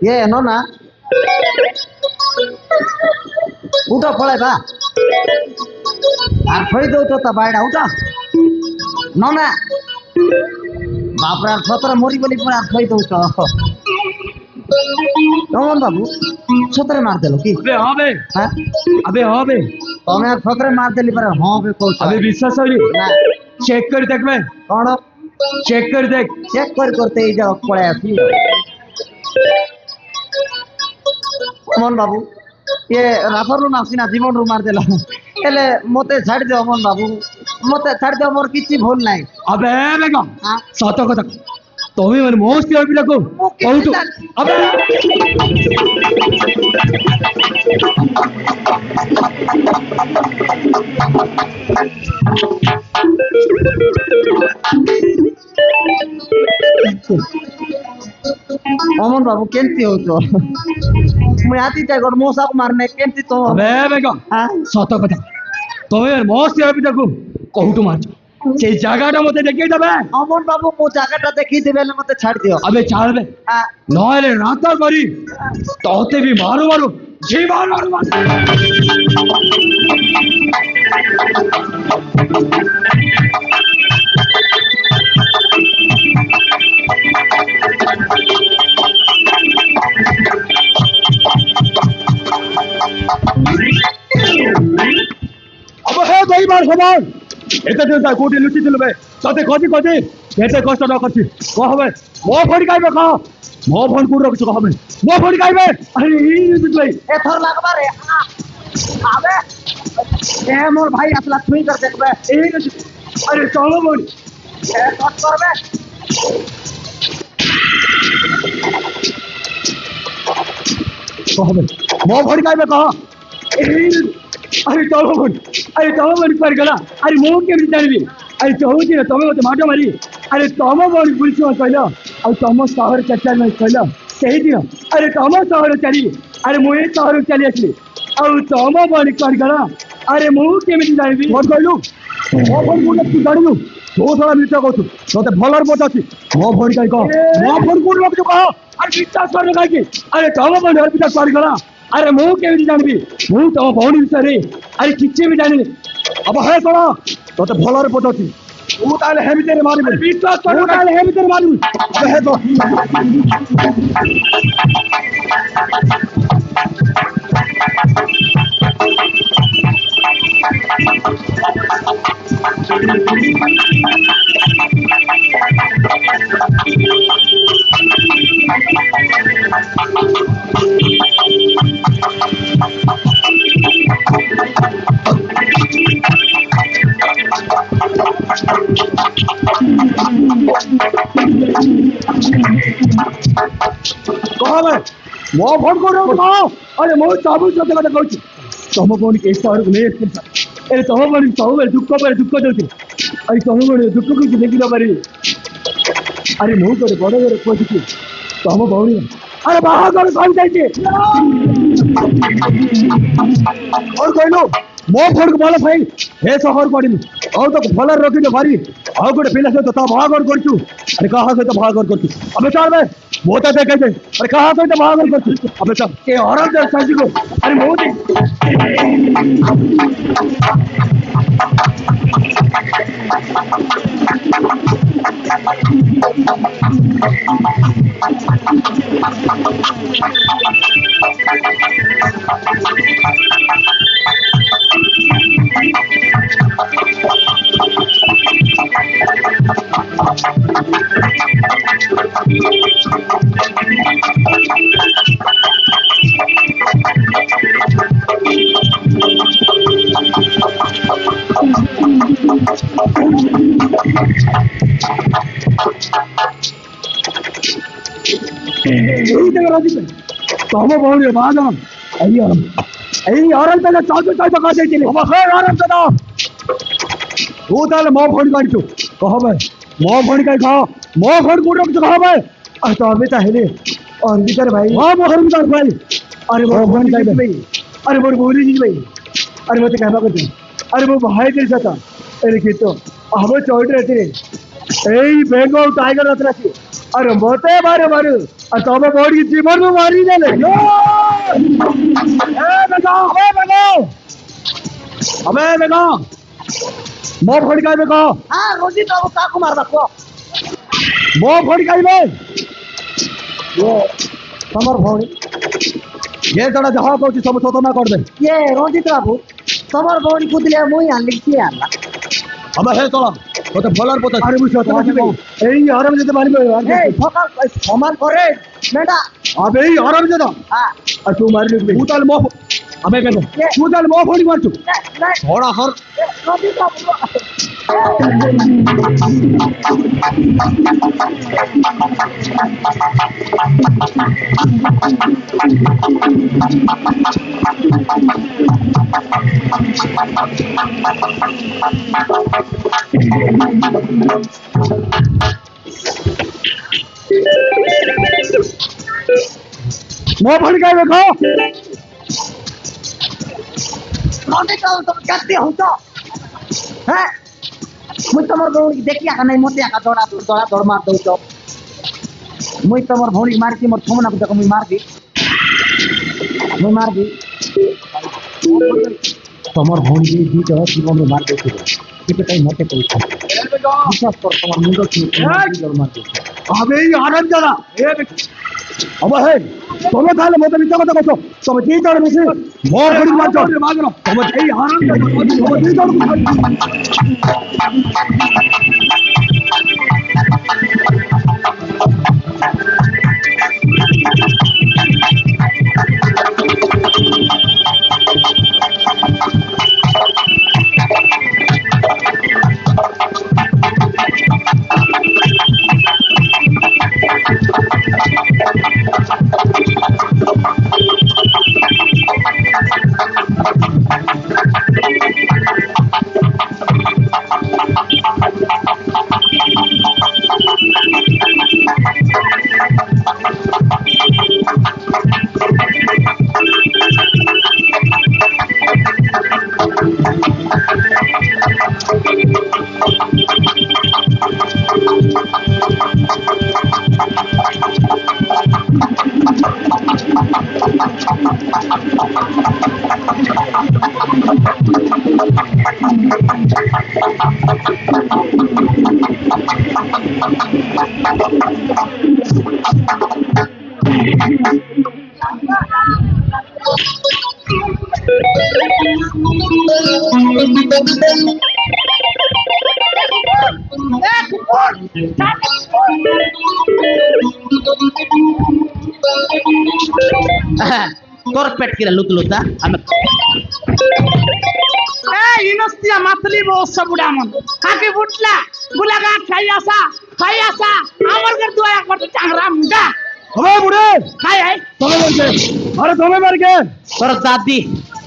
ये नो ना उठो फळाय बा আর ফই দউ তো তা বাইড়া উঠো নো না বাপরে আর সতরে মরি বলি পরে আর ফই দউছ নমন বাবু সতরে মার দেলো কি अबे हां बे হ্যাঁ अबे हां बे তুমি আর সতরে মার দেলি পরে হ্যাঁ বে কইছ अबे विश्वास होनी না चेक कर देख मैं কোন चेक कर देख চেক করতে এই যাও পড়ে আসি অমন বাবু ये রাফারু নাসিনা জীবন রু মার দেলা এলে মতে ছাড় দিও অমন বাবু মতে ছাড় দিও মোর কিছু ভুল নাই अबे बेगा हाँ? सत कथा तुम्हें मन मोस्ट के पिला को कहू अबे অমন বাবু কেমতি হতো মুই আতি যাই গড মশাক মারনে কেমতি তো अबे बेगा হ্যাঁ सत कथा तुम्हें मन मोस्ट के पिला को कहू मार সেই জায়গাটা মতে দেখিয়ে দেবে অমন বাবু মো জায়গাটা দেখিয়ে দেবে মতে ছাড় দিও अबे ছাড়বে হ্যাঁ নইলে রাতা করি তোতে भी मारो मारो जी मारो मारो अब है दही बार खबर এতে দিন তা কোটি লুচি দিলবে তাতে কজি কজি এতে কষ্ট না করছি ক হবে মো ফড়ি গাইবে ক মো ফোন কুড় রাখছ ক হবে মো ফড়ি গাইবে আরে এই দিলাই এথর লাগবা রে আবে এ মোর ভাই আসলা তুই কর দেখবে এই আরে চলো বল এ কট করবে ক হবে মো ফড়ি গাইবে ক এই আরে চলো বল পার গলা আরে মো কেমনি জানিবি আরে চৌজি না তুমি মতে মাটো মারি আরে তম বল পুলিশ কইলো আর তম শহর চর্চা নাই কইলো সেই দিন আরে তম শহর চারি अरे मुझे सहर चली आसली आम बड़ी करा अरे मुझे जानवी कौन कहलु मो फोन को तू जानू तो सारा मिस कहू ते भलर पचासी मो फोन कहीं कह मो फोन को रख कह अरे विश्वास कर कहीं अरे तुम बड़ी अर्पिता करा अरे मुझे जानवी मुझे तुम भौणी विषय अरे किसी भी जानी अब हे कौन ते भलर पचासी तू ताले हे भितर मारिबे विश्वास कर ताले हे भितर मारिबे अब हे तो कह मो फोन कर अरे मो सब सत्य कथा कहूँ तुम कौन के सहर को नहीं अरे तुम बड़ी सब दुख पर दुख दे अरे तुम बड़े दुख को देखी पारे अरे मु बड़े बड़ पहुंची तुम भौणी अरे बाहर कौन जाइए और कहलु मो फोन को भल भाई हे सहर पड़ी और तो भल रखी भारी ଆଉ ଗୋଟେ ପିଲା ସହିତ ତା ବାହାଘର କରୁଛୁ ଆରେ କାହା ସହିତ ବାହାଘର କରୁଛୁ ଆମେ ଚାଲ ମୁଁ ତ ଦେଖେ ଆରେ କାହା ସହିତ ବାହାଘର କରୁଛୁ ଆମେ ଚାଲ ଏ ଅରଞ୍ଜ ସାଜିକୁ ଆରେ ମୁଁ तुम भौणी बाहर यही आराम चौथ चौथ कह तू ताले मो फोन काटू कह भाई मो फोन कहीं कह मो फोन को रख कह भाई तो अभी हेले और भीतर भाई हाँ मो फोन कर भाई अरे मो फोन कहीं भाई अरे मोर बोली जी भाई अरे मत कहना करते अरे वो भाई तेरे साथ अरे कि तो हम चौट रहते यही बेंगल टाइगर रहते अरे मते मारे मारे और तुम बड़ी जीवन में मारी देले अबे बेगा मो फोन काई बेगा हां रोजी तो काको मारबा को मो फोन काई बे ये तमर भौणी ये जड़ा जहां कहू सब सतना कर दे ये रंजित बाबू तमर भौणी कुदले मुई आनली की आनला अब हे चला तो भलर पता अरे मुझे तो এই আরাম যেতে পারি এই সকাল সমান করে মেডা আবে এই আরাম যেটা হ্যাঁ আর তুই মারি লিখবি তুই তাহলে মো আবে কেন তুই তাহলে মো ফোন মারছু থোড়া হর রঞ্জিত বাবু मो फोन का देखो रंजित बाबू तुम करते हो तो हैं मुई तमर भौणी देखिया का नहीं मोते का दौड़ा दौड़ मार दो तो मुई तमर भौणी मार के मोर थमना को मुई मार दी तमर भौणी दी जगह जीवन में मार देते किते कहीं मोटे को विश्वास कर तमर मुंडो की मार दे अबे এই আরাম জানা এ अब है তুমি তাহলে মতো মিথ্যা কথা কইছো তুমি কি জড় মিছি মো ফোন মারছো তুমি এই আরাম জানা তুমি কি জড় তোর পেট কিরা লুত লুতা আমি এই ইনস্তিয়া মাতলি বসা বুড়া মন কাকে বুটলা বুলাগা খাই আসা আমার ঘর দয়া করতে চাংরা মুন্ডা হবে বুড়ে খাই আই তবে বলছে আরে তবে মারকে তোর দাদি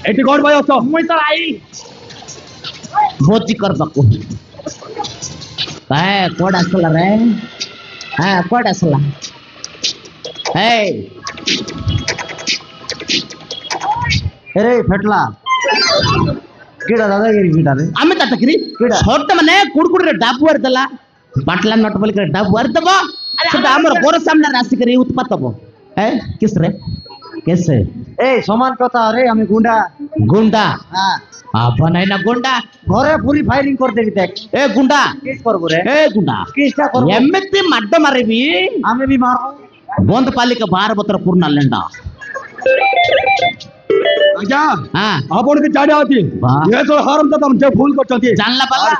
এটি গড় ভাই অত মুই তো আই ভোজি করবাকু হ্যাঁ কোড আসলা রে হ্যাঁ কোড আসলা এই রে ফেটলা কিডা দাদাগিরি কিডা রে আমি তাতাকিরি কেডা? ছোট মানে কুড়কুড়ে ডাবু আরದಲ್ಲ বাটলা নট বলি করে ডাবু আরದব সেটা আমার ঘর সামনে রাস্তা করে উৎপাত হবো হ্যাঁ কিস রে কেসে এই সমান কথা রে আমি গুন্ডা গুন্ডা হ্যাঁ বানাই না গুন্ডা ঘরে পুরি ফাইলিং করে দেবি দেখ এ গুন্ডা কিস করবো রে এ গুন্ডಾ কিসটা করবো ಎಮ್ಮೆತ್ತಿ ಮಡ್ಡ ಮಾರಿವಿ আমি বি মারবো ಬಂದ ಪಾಲಿಕೆ ಬಾರ ಬತ್ತರ ಪೂರ್ಣ ಅಲ್ಲೆಂಡ আচ্ছা ಹಾ আপনাকে জানা আছে বাহ। এ তো হারাম দাদা যে ভুল করতে জানলা পাল্লা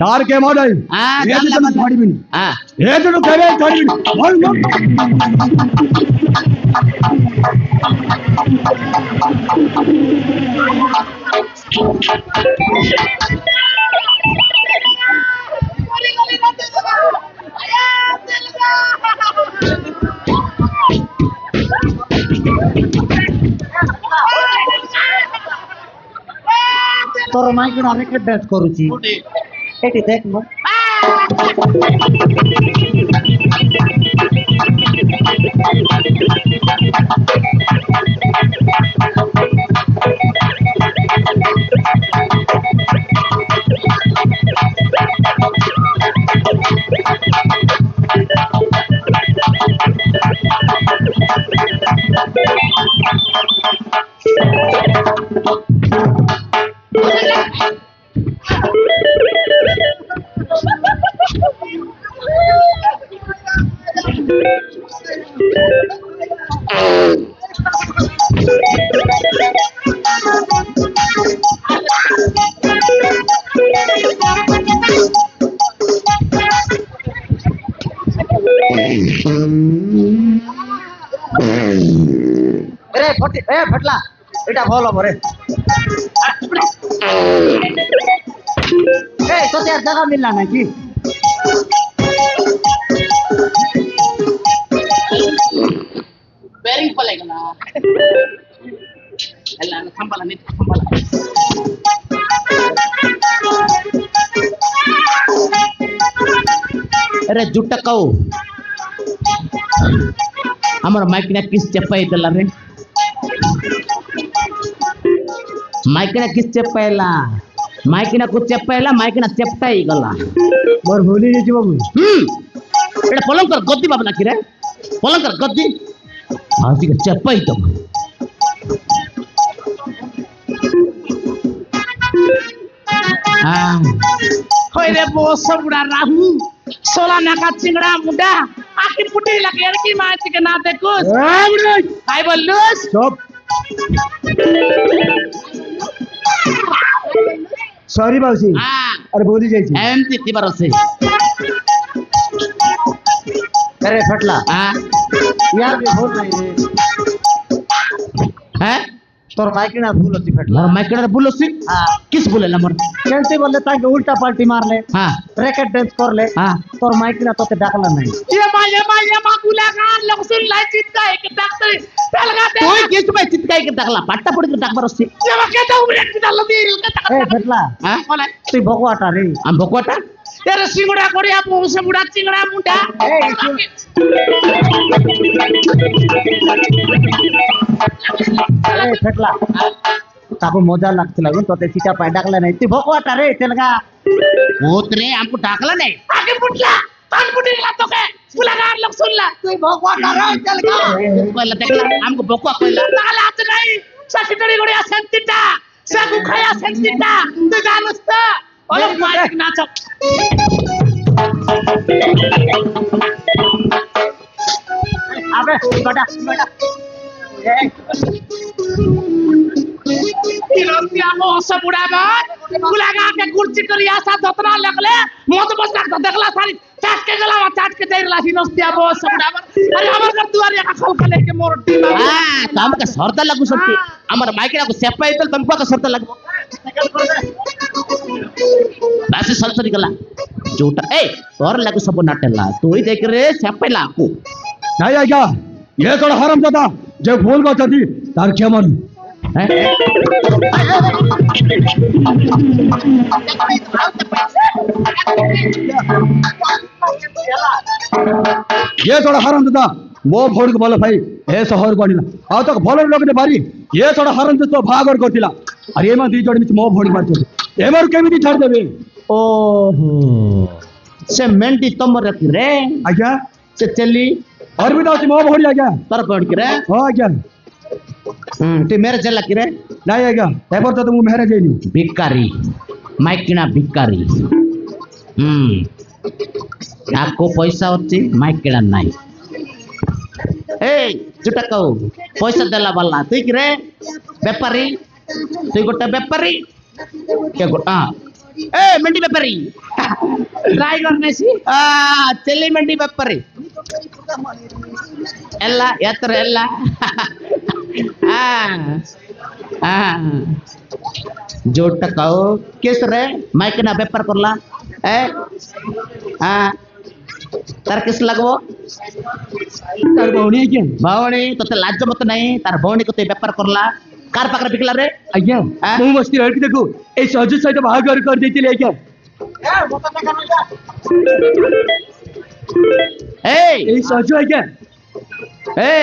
তার কে মারাই হ্যাঁ, এ জানলা তো পাল্লা। ছাড়বি না ಹಾ এ তো খেলে ছাড়বি না বল বল। তোর মাইকে আমি ড্যান্স করুছি এটি দেখবো রে ফটি এ ফটলা এটা ভালো হবে রে এই তো আর জায়গা মিললা নাকি ಬೇರಿಂಗ್ ಪಲ್ಲೆಗಲ್ಲ ಎಲ್ಲ ಕಂಬಲ ನಿಂತು ಕಂಬಲ ಅರೆ ಜುಟ್ಟಕ್ಕವು আমার মাইকিনা কিস চেপাই দিলা রে মাইকিনা কিস চেপাইলা মাইকিনা কু চেপাইলা মাইকিনা চেপটাই গলা মোর ভুলি গেছি বাবু এটা পলঙ্কর গদ্দি বাবা নাকি রে পলঙ্কর গদ্দি আজকে চেপাই তো হই রে বসা বুড়া রাহু সোলা নাকা চিংড়া মুন্ডা আকি পুটি লাগে আর কি মাছিকে না দেখুস তাই বললুস সব সরি বাউসি আরে ভুলি যাইছি এমতি তিবার আছে अरे फटला यार भी भूल नहीं रे হ্যাঁ तोर माइक ना भूल होती फटला মোর মাইকিনা বলছি हाँ কিস বলেলা মোর कैसे बोले ताकि उल्टा पलटी मार ले হ্যাঁ रैकेट डांस कर ले হ্যাঁ तोर माइक ना तोते डाकला नहीं ये मा गुलागार लगसुन लाई चित्ता एक डाक्टर तेलगा दे তুই কিছু ভাই চিৎকাই কে ডাকলা পাট্টা পড়ে তো ডাকবার আসছে ये मा केता उबरे चित्ता लदी इलका ए फटला হ্যাঁ बोले तू भगवाटा रे আমি বকওয়াটা तेरे सिंगड़ा कोड़िया बसा बुढ़ा चिंगड़ा मुंडा ए फटला ताको मजा लागतला पण तोते सीटा पाय डाकला नाही तू भगवाटा रे तेलगा ওতরে আমকো ডাকলা নাই आगे पुटला तान पुटीला तो के गुलागार लगसुन ला तू भगवाटा रे तेलगा কইলা দেখলা আমকো বকওয়া কইলা ताला हाथ नहीं सकिटड़ी कोड़िया सेंटिटा সে গুখায়া সেন্টিটা তুই জানিস তো ওরে মাইক নাচ আবে বাটা বাটা তিরস্তিয়া বস বুড়াবার গুলাগা কে কুর্চি করি আসা যতনা লাগলে মত বস রাখ দেখলা সারি চাটকে গেলাম চাটকে যাইলা তিরস্তিয়া বস বুড়াবার আরে আমার ঘর দুয়ারে একা খলকা লেকে মোর টিম ତମକୁ ସରଦା ଲାଗୁଛନ୍ତି ଆମର ମାଇକିନାକୁ ସେପା ହେଇଥିଲେ ତମକୁ ଆଗ ସରଦା ଲାଗିବ ବାସି ସଲସରି ଗଲା ଯୋଉଟା ଏ ତୋର ଲାଗୁ ସବୁ ନାଟେଲା ତୁଇ ଦେଖିରେ ସେପାଇଲା ଆକୁ नहीं आएगा ये थोड़ा हराम दादा जो भूल बात थी तार क्या मन ये थोड़ा हराम दादा वो भोड़ को बोला भाई ए शहर को आनिला आ तक भल लोग ने बारी ये थोड़ा हराम तो भागर करतिला अरे एमा दी जोड़ी मो भोड़ मारतो एमर केमिति छाड़ देबे ଓହୋ ସେ ମେଣ୍ଟି ତମର କିରେ आज्ञा ସେ ଚେଲି और भी तो मो भोड़ी आज्ञा ତୋର କଣ କିରେ हां आज्ञा ତୁ ମେରେ ଚେଲା କିରେ नहीं आज्ञा एबर तो मु मेहरा जेनी ଭିକାରୀ ମାଇକିଣା ଭିକାରୀ ଆକୁ ପଇସା ଅଛି ମାଇକିଣା ନାହିଁ ଏଇ ଚୁଟା କଉ ପଇସା ଦେଲା ବାଲା ତୁଇ କିରେ ବେପାରୀ ତୁଇ ଗୋଟେ ବେପାରୀ କେ ଗୋଟା ଏ ମେଣ୍ଡି ବେପାରୀ ट्राई करने से ಚೆಲ್ಲಿ ಮಂಡಿ ಬೆಪ್ಪರಿ ಎಲ್ಲ ಎತ್ತರ ಎಲ್ಲ ಜೋಟ ಕಾವು ಕೇಸ್ರೆ ಮೈಕಿನ ಬೆಪ್ಪರ್ ಕೊರ್ಲಾ ए तार किस लगबो तार भौणी आज्ञा भौणी तोते लाज मत नहीं तार भौणी को ते बेपार करला कार पाकर बिकला रे आज्ञा मु मस्ती रही देखो ए सहज सहित बाहागर कर देतिले आज्ञा ए ए सहज आज्ञा ए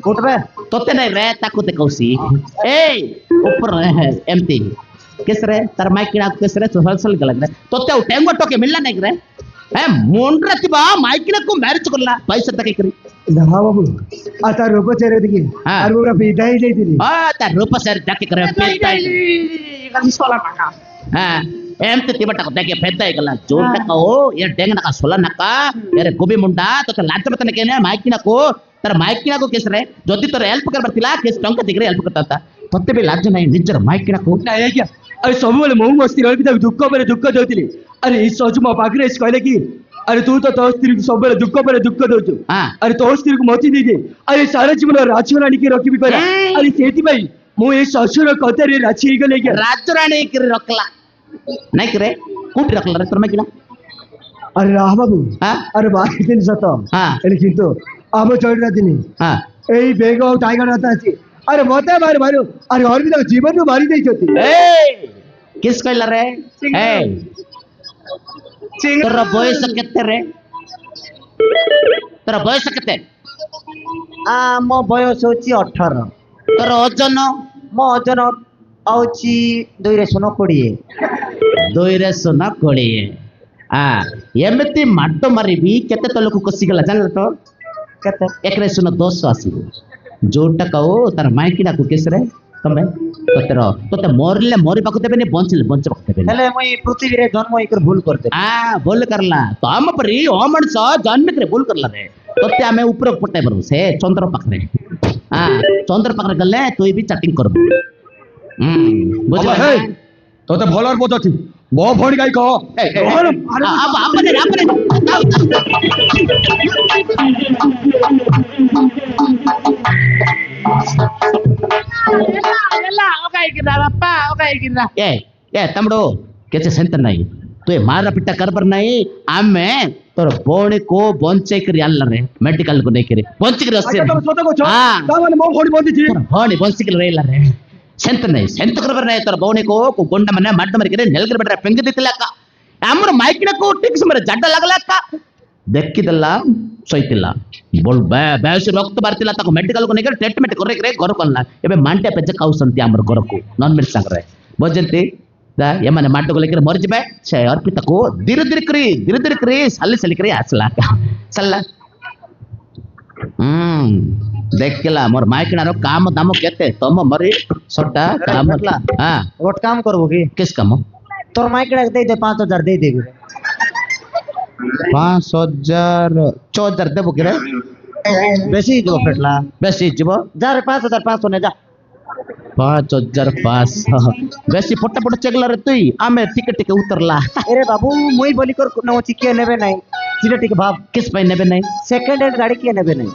उठ रे तोते नहीं रे ताको ते कौसी ए ऊपर एमती किस रे तार माइक किना किस रे हलसल गलग रे तोते टेंगो टोके मिलला नहीं रे ए मोंड्रा तिबा माइक किना को मैरिज करला पैसा तक करी ना बाबू आ तार रूप चेहरे देखी हाँ। और पूरा पीटा ही जाईतिली तार रूप सर जाके करे कल 16 টাকা हाँ एमते तिबटा को देखे फेदा गला जोटा को ये डेंगना का सोला नका यारे गोबी मुंडा तो लाज मत ने केने माइकिना को तार माइकिना को केस रे जदी तोर हेल्प कर बरतिला केस टंका दिगरे हेल्प करता था तते भी लाज नहीं निजर माइकिना को ना आज्ञा अरे सब बेले मु मस्ती रही दुख पर दुख देउतिली अरे ई सहज मो पाखरे इस कहले कि अरे तू तो तो स्त्री को सब बेले दुख पर दुख देउछु हाँ अरे तो स्त्री को मती दे दे अरे सारा जीवन राजरानी के रखी भी करा अरे सेति भाई मु ए ससुर कतरे राची ही गले क्या राजरानी कर रखला नहीं करे कूट रखला रे तोर माइकिना अरे राह बाबू हाँ अरे बाकी दिन सत हाँ अरे किंतु आम चढ़ दिन हाँ এই বেগ টাইগার হাতে আছে আরে মতে মারি মারো আরে और भी तो जीवन मारी देई छथि ए किस कहला रे ए तोर बयस केते रे तोर बयस केते मो बयस होची 18 तोर ओजन मो ओजन आउची 220 दोइरे सोना कोड़िए एमती माट मारिबी केते तलको कसिगला जानल तो केते एकरे सुन 200 आसीबो जोटा कहो तार माइकिना को केसरे तमे तोतेर तोते मरले मरि पाको देबेनी बंचले बंच पाको देबेनी हेले मई पृथ्वी रे जन्म इकर भूल करते भूल करला तो हम परी ओ मणस जन्म करे भूल करला रे तोते आमे ऊपर पटे बरु से चंद्र पाखरे चंद्र पाखरे गले तोय भी चैटिंग करबो बुझला हे तो भलर बोझी बो भणी गाई कह अब आपने ಎಲ್ಲ ಹೋಗಾಯ್ಕಿರ ಅಪ್ಪ ಹೋಗಾಯ್ಕಿರ ए तमड़ो कैसे सेंत नहीं तू ये मारा पिट्टा करबर नहीं आमे तोर बोणी को बंचे करी आल्ला रे मेडिकल को नहीं करे बंचे करी अच्छा तुम सोतो को छो हाँ। ता माने मो भणी बंदी छी तोर बोणी बंचे करी रेला रे सेंत नहीं सेंत करबर नहीं तोर बोणी को गोंडा मने मड्ड मरी करे नेलगर बेटा पेंग दितला का हमर माइकिना को टिक्स मरे जड्ड लगला का देखिदಲ್ಲ ಸೈತಿಲ್ಲ बोल बेस रक्त बारतिला ताको मेडिकल को नहीं ट्रीटमेंट करे करे घर कोला एबे मांटे पेज खाउसंती हमर घर को नॉन वेज सांगरे बजंती दा यमने माट को लेकर मर जबे से अर्पित को धीरे धीरे करी साली करी आसला सल्ला ଦେଖିଲା ମୋର ମାଇକିଣାର କାମ ଦାମ କେତେ ତମ ମରି ସଟା କାମ ହଁ ଗୋଟେ କାମ করবো কি କିସ୍ କାମ তোর মাইকড়া দেই দে 5000 দেই দেবি 5000 6000 দেবো কিরে বেশি দিব ফেটলা বেশি ଯିବ যা রে 5500 নে যা 5500 বেশি পটা পটা চেগলারে তুই ଆମେ ଟିକେ ଟିକେ ଉତରଲା এরে বাবু মুই বলি কর নচি কে নেবে নাই সেটা ঠিক ভাব କିସ୍ ପାଇଁ ନେବେ ନାହିଁ সেকেন্ড হ্যান্ড গাড়ি কে নেবে নাই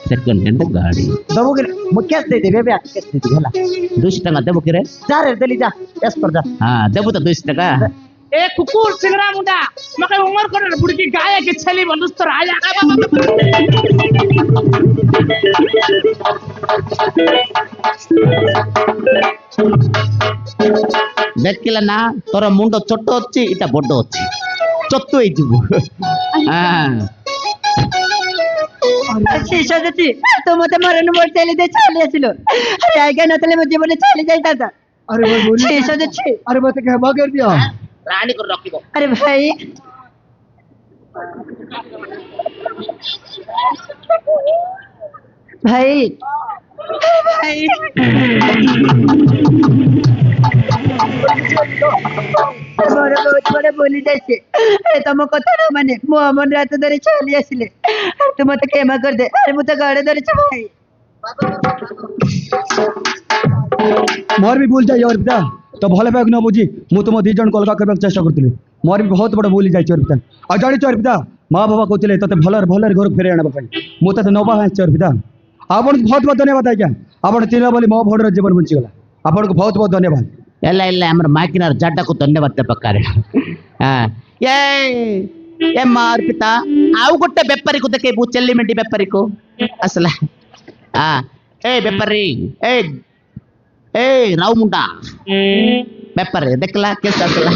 ସେକେଣ୍ଡ ହ୍ୟାଣ୍ଡ ଗାଡି দেবো কি মু ক্যাশ দেই দেবে বে ক্যাশ দেই দিবি হলা 200 ଟଙ୍କା ଦେବୁ କିରେ যা রে দেলি যা ক্যাশ কর যা ହଁ ଦେବୁ ତ 200 ଟଙ୍କା ए कुकुर सिंगड़ा मुंडा मके उमर कर बुड़की गाय के छली बलुस तो आया ଦେଖିଲା ନା ତୋର ମୁଣ୍ଡ ଛୋଟ ଅଛି ଏଟା ବଡ ଅଛି ଚତୁ ହେଇଯିବୁ शीशा देती तो मत मरण मोड़ चले दे चले আসিল আরে আগে না তাহলে মুझे बोले चले जाता अरे भाई बोली शीशा देती अरे बात क्या भाग कर दिया ରାଣୀ କରି ରଖିବ अरे भाई भाई भाई বড় বহুত বড় বলি যাচ্ছে আরে তোম কথা না মানে মো আমন রাত ধরে চলে আসলে আর তুমি মতে ক্ষমা কর দে আরে মু তো গাড়ি ধরেছি ভাই मोर भी भूल जाइए अर्पिता तो भले बैग न बुझी मु तुम दी जन कलका करबा चेष्टा करथिले मोर भी बहुत बड़ भूल जाइए अर्पिता आ जानि छ अर्पिता मां बाबा कहथिले तते भलर भलर घर फेरे आनबा पई मु तते नबा है अर्पिता आपण बहुत बहुत धन्यवाद आज्ञा आपण तीन बोली मो भोडर जीवन बंची गला आपण को बहुत बहुत धन्यवाद ಎಲ್ಲ ಇಲ್ಲ ଆମର ମାଇକିନାର ଜାଡାକୁ ଧନ୍ୟବାଦ ଦେବାକାରେ ଏ ମାର୍ପିତା ଆଉ ଗୋଟେ ବେପାରୀକୁ ଦେଖେଇବୁ ଚେଲିମେଣ୍ଟି ବେପାରୀକୁ ଆସିଲା ଏ ବେପାରୀ ଏ ରାଉ ମୁଣ୍ଡା ବେପାରୀ ଦେଖିଲା କେସ୍ ଆସିଲା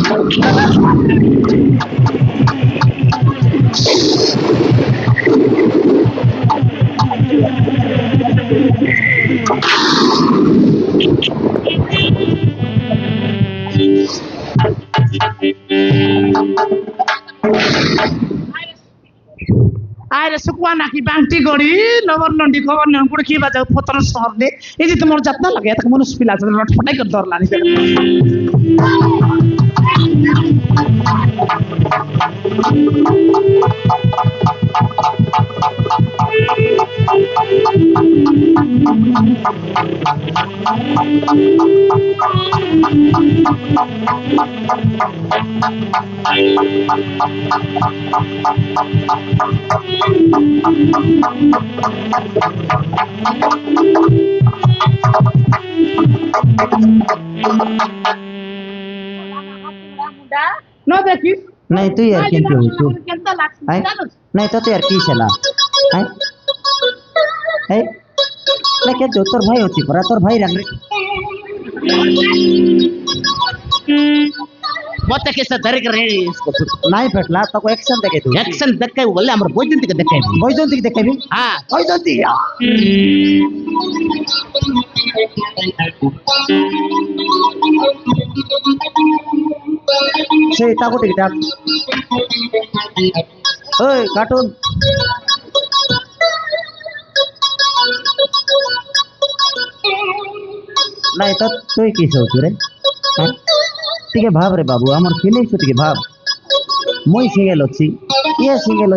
आरे सुकुआ ना की बांटी गड़ी नवर नंडी खबर न गुड़ की बाजा पतर शहर दे ए जे तुमर जतना लगे तक मनुष्य पिला से लट फटाई कर दर लानी न देखी नहीं तू यार केंते हो तू केंता लागस हाय नहीं तो यार की छला हाय हाय ना के तोर भाई होती परा तोर भाई रंग ಮತ್ತೆ ಕೇಸ ಧರಿಕ ರೇಡಿ नहीं फटला तो को एक्शन देखे तू ಆಕ್ಷನ್ ದಕ್ಕಾಯಿ ಒಳ್ಳೆ ଆମର ಬೈಜಂತಿಗೆ ದಕ್ಕಾಯಿ বৈজন্তী দেখাবি ಹಾ বৈজন্তী সেই তাকো ঠিক ডাক ওই কার্টুন নাই তো তুই কি চাচ্ছু রে হ্যাঁ টিকে ভাব রে বাবু আমার ফিলিংস টিকে ভাব মই সিঙ্গেল অছি ইয়ে সিঙ্গেল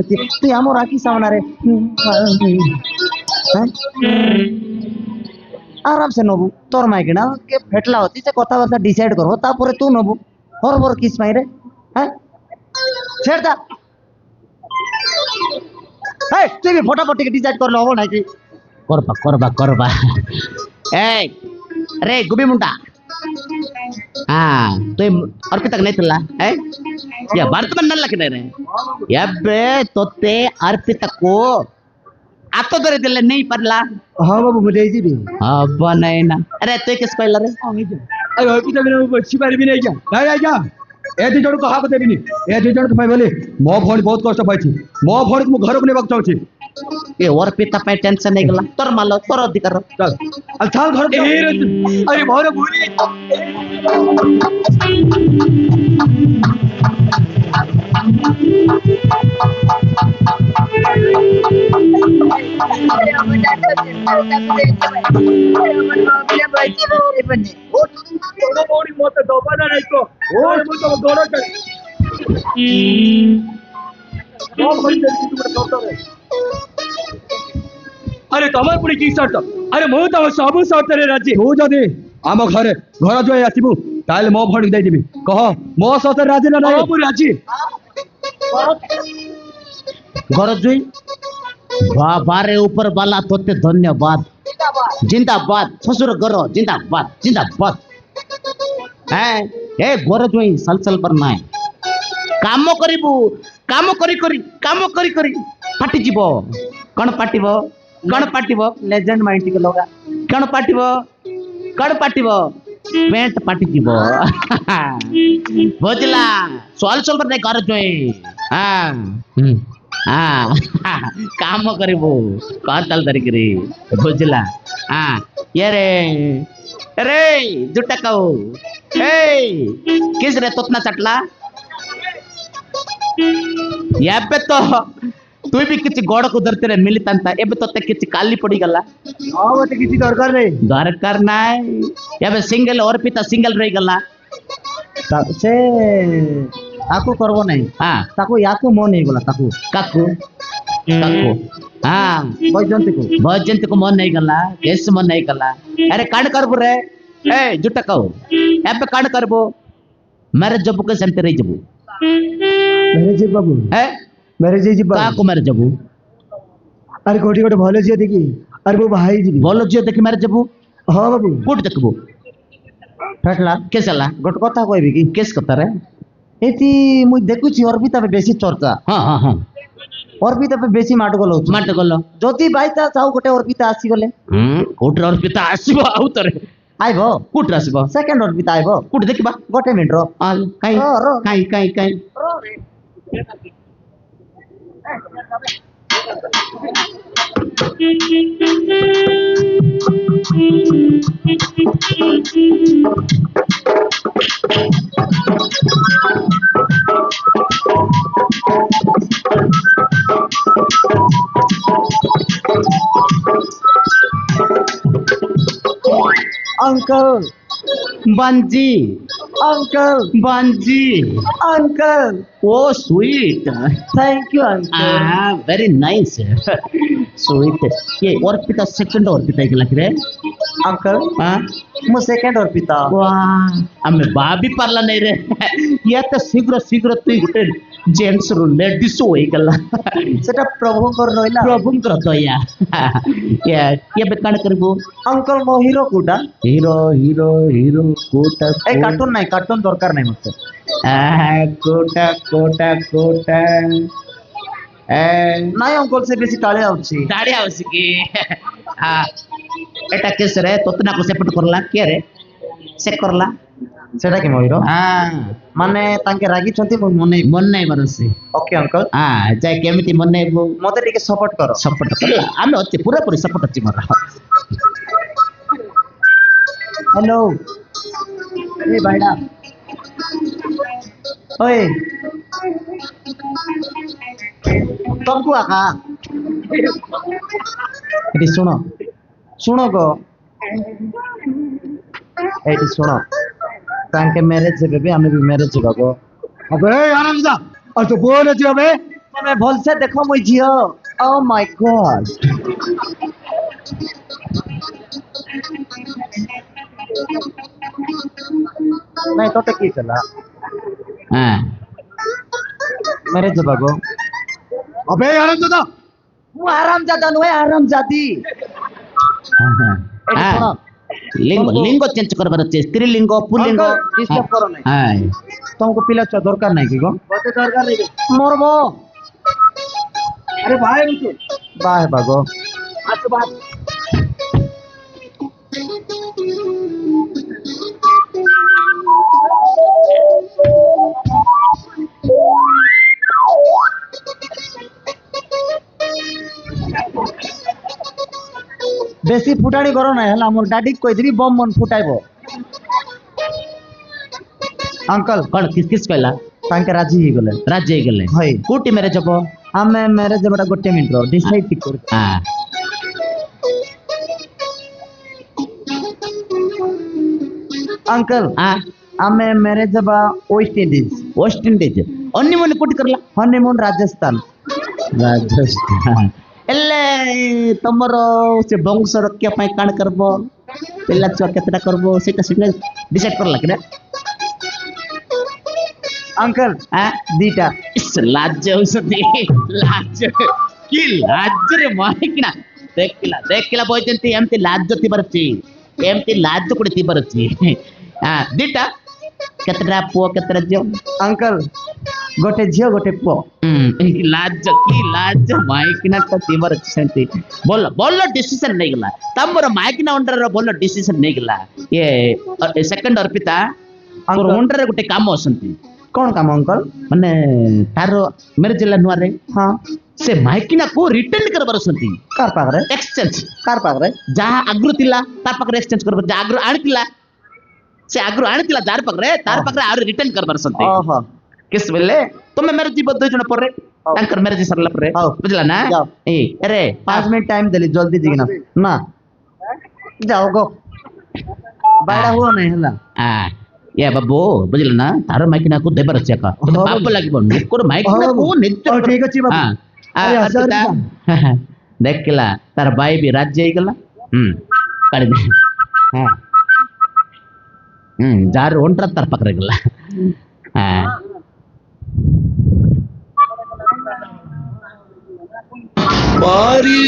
অছি তুই আমার আকি সামনারে হ্যাঁ आराम से नबू तोर माइकिना के फेटला होती से कथाबार्ता डिसाइड करबो तापरे तू नबू हरबर किस माई रे हैं छेड़ दा हे तू भी फटाफट के डिसाइड कर लो हो ना कि করবা এই রে গুবি মুন্ডা তুই অর্পিতাকে নেইতিলা ಯಾ ಬರ್ತಮನ್ ನಲ್ಲಕಿನೆ ರೆ ಯಬ್ಬೆ ತೊತ್ತೆ ಅರ್ಪಿತಕ್ಕೂ ಆತೋ ದೊರೆದಿಲ್ಲ ನೀ ಪರ್ಲಾ हाँ बाबू मुझे इजी भी ಅಬ್ಬ ನೈನಾ ಅರೆ ತುಯ್ ಕಿಸ್ ಪೈಲ ರೆ अरे अर्पिता बिना बच्ची पारी भी नहीं क्या नहीं आज्ञा ए दी जण को हाक देबिनी ए दी जण को भाई बोले मो भौणी बहुत कष्ट पाइछि मो भौणी को घर को लेबाक चाहछि ए अर्पिता पे टेंशन नहीं गला तोर मालो तोर अधिकार चल अब चल घर के अरे भौणी भूली ତୋର ଭଉଣୀ ମତେ ଦବା ନା ନାଇଁ କହ ମୁଁ ତମ ଘର ଆରେ ତମର ପୁଣି କି ସର୍ତ୍ତ ଆରେ ମୁଁ ତମ ସବୁ ସର୍ତ୍ତରେ ରାଜି ତୁ ଯଦି ଆମ ଘରେ ଘର ଜୁଆଇ ଆସିବୁ ତାହେଲେ ମୋ ଭଉଣୀ ଦେଇଦେବି କହ ମୋ ସର୍ତ୍ତରେ ରାଜି ନା ନାହିଁ ମୁଁ ରାଜି घर जुई बारे ऊपर वाला तोते धन्यवाद जिंदाबाद ससुर घर जिंदाबाद जिंदाबाद है ए घर जुई सलसल पर नाय काम करिबू काम करी फाटी जीवो कण पाटिबो लेजेंड माइंड के लोग कण पाटिबो पेंट पाटी जीवो बुझला सलसल पर नहीं घर जुई काम करिबू कांतल धरिकरी बुझला ये रे जुटा कहू किस रे तोतना चटला याबे तो तू भी किसी गोड़ को धरते रे मिली तंता एबे तो किसी काली पड़ी गला मत किसी दरकार नाय याबे सिंगल और पिता सिंगल रही गला से ताकू करबो नहीं ताकू याकू मन नहीं गला ताकू काकू वैजंती को मन नहीं गला केस मन नहीं गला अरे कांड करबो रे ए जुटा कहू एबे कांड करबो मेरे जब के सेंटर रही जबू मेरे जी बाबू मेरे जी बाबू काकू मेरे जबू अरे कोठी कोठी भले जियो देखी अरे वो भाई जी बोलो जियो देखी मेरे जबू हां बाबू कोट देखबो फटला केसला गोट कथा कहबी की केस कता रे एती मुई देखुची अर्पिता पे बेसी चर्चा हां अर्पिता पे बेसी माट गलो जति बाइता चाउ गोटे अर्पिता आसी गले कोट अर्पिता आसीबो आउ तरे आइबो कोट आसीबो सेकंड अर्पिता आइबो कोट देखिबा गोटे मिनिट रो काई अंकल बांजी अंकल ओ sweet thank you uncle very nice sweet ये अर्पिता सेकंड अर्पिता के लग रे अंकल हां मु सेकंड अर्पिता वाह हमें भाभी पारला नहीं रे या तो शीघ्र तू गुटे जेंट्स रो लेडीज होई गला सेटा प्रभु कर रोइला प्रभु कर दया या ये बेकान करबो अंकल मो हीरो कोटा हीरो कोटा ए कार्टून नहीं कार्टून दरकार नहीं मते कोटा नहीं अंकल से बेसी टाळे आउची की एटा केस रे तोतना को सेपट करला के रे चेक करला सेटा कि मोहिरो माने तांके रागी छंती मन नहीं बरसी ओके अंकल जाय केमिति मन नहीं मते टिके सपोर्ट करो आमे अच्छे पूरा पूरी सपोर्ट अच्छी मोर हेलो ए भाईडा ओए तुमको आका एटी सुनो गो एटी सुनो तांके मैरिज जेबे भी हमें भी मैरिज जेबा गो अबे आराम से और तो बोल रही अबे तमे भल से देखो मुई जियो ओ माय गॉड नहीं तो की चला मैरिज जेबा गो अबे आराम से मु आराम जादा नुए आराम जादी लिंग चेंज करबार अछि स्त्रीलिंग पुल्लिंग डिस्टर्ब करो नहीं हाय तुमको पिला छ दरकार नहीं की गो बते दरकार नहीं मरबो अरे भाई मुझे बाय बागो आज बात बेसी फुटाणी करो ना हला मोर डाडी कोइ दिबी बम मन फुटाइबो अंकल कौन किस कहला तांके राजी ही गले हई कोटी मैरिज हबो हमें मैरिज बड़ा गोटे मिनिट रो डिसाइड कर अंकल हाँ आमे मैरिज जबा वेस्ट इंडीज वेस्ट इंडीज अन्य मन कोटी करला हनीमून राजस्थान राजस्थान एले तमरो से बंश रक्षा पाई काण करबो पिला छुआ केतटा करबो सेटा सिंगल डिसाइड करला कि अंकल हाँ दीटा इस लाज औषधि लाज कि लाज रे माइकिना देखिला बोइजंती एमती लाज तिबरची एमती लाज कुड़ी तिबरची हाँ दीटा केतटा पुओ केतटा झियो अंकल गोटे झियो गोटे पुओ लाज की लाज माइकिना तो तिबरची सेंती बोल डिसीजन नहीं गला तमरो माइकिना अंडर रो बोल डिसीजन नहीं गला ये सेकंड अर्पिता और अंडर रे गुटे काम असंती कौन काम अंकल माने तारो मेरे जिला नुआ रे हाँ से माइकिना को रिटर्न करबार असंती कार पागरे एक्सचेंज कार पागरे जहाँ आग्रह थिला तार पाखरे एक्सचेंज करबो जा आग्रह आनितिला से आग्रह आनितिला तार पाखरे आरो रिटर्न करबार असंती ओहो किस बेले तुमे मेरे जीव दो जण परे तांकर मेरे जी सरला परे हाँ। बुझला ना जाओ। ए अरे 5 मिनट टाइम देली जल्दी दिगिना ना जाओ गो बाड़ा हुआ नहीं हला आ ये बाबू बुझला ना तार माइकिना को देबर छै का हाँ, बाप लागिबो नुकुर माइकिना को नित्य हाँ, ठीक अछि बाबू। अरे, हजार देखला तार भाई भी राज्य ही गला काढी दे हां जार ओंट्रा तार पकरे गला हां पारी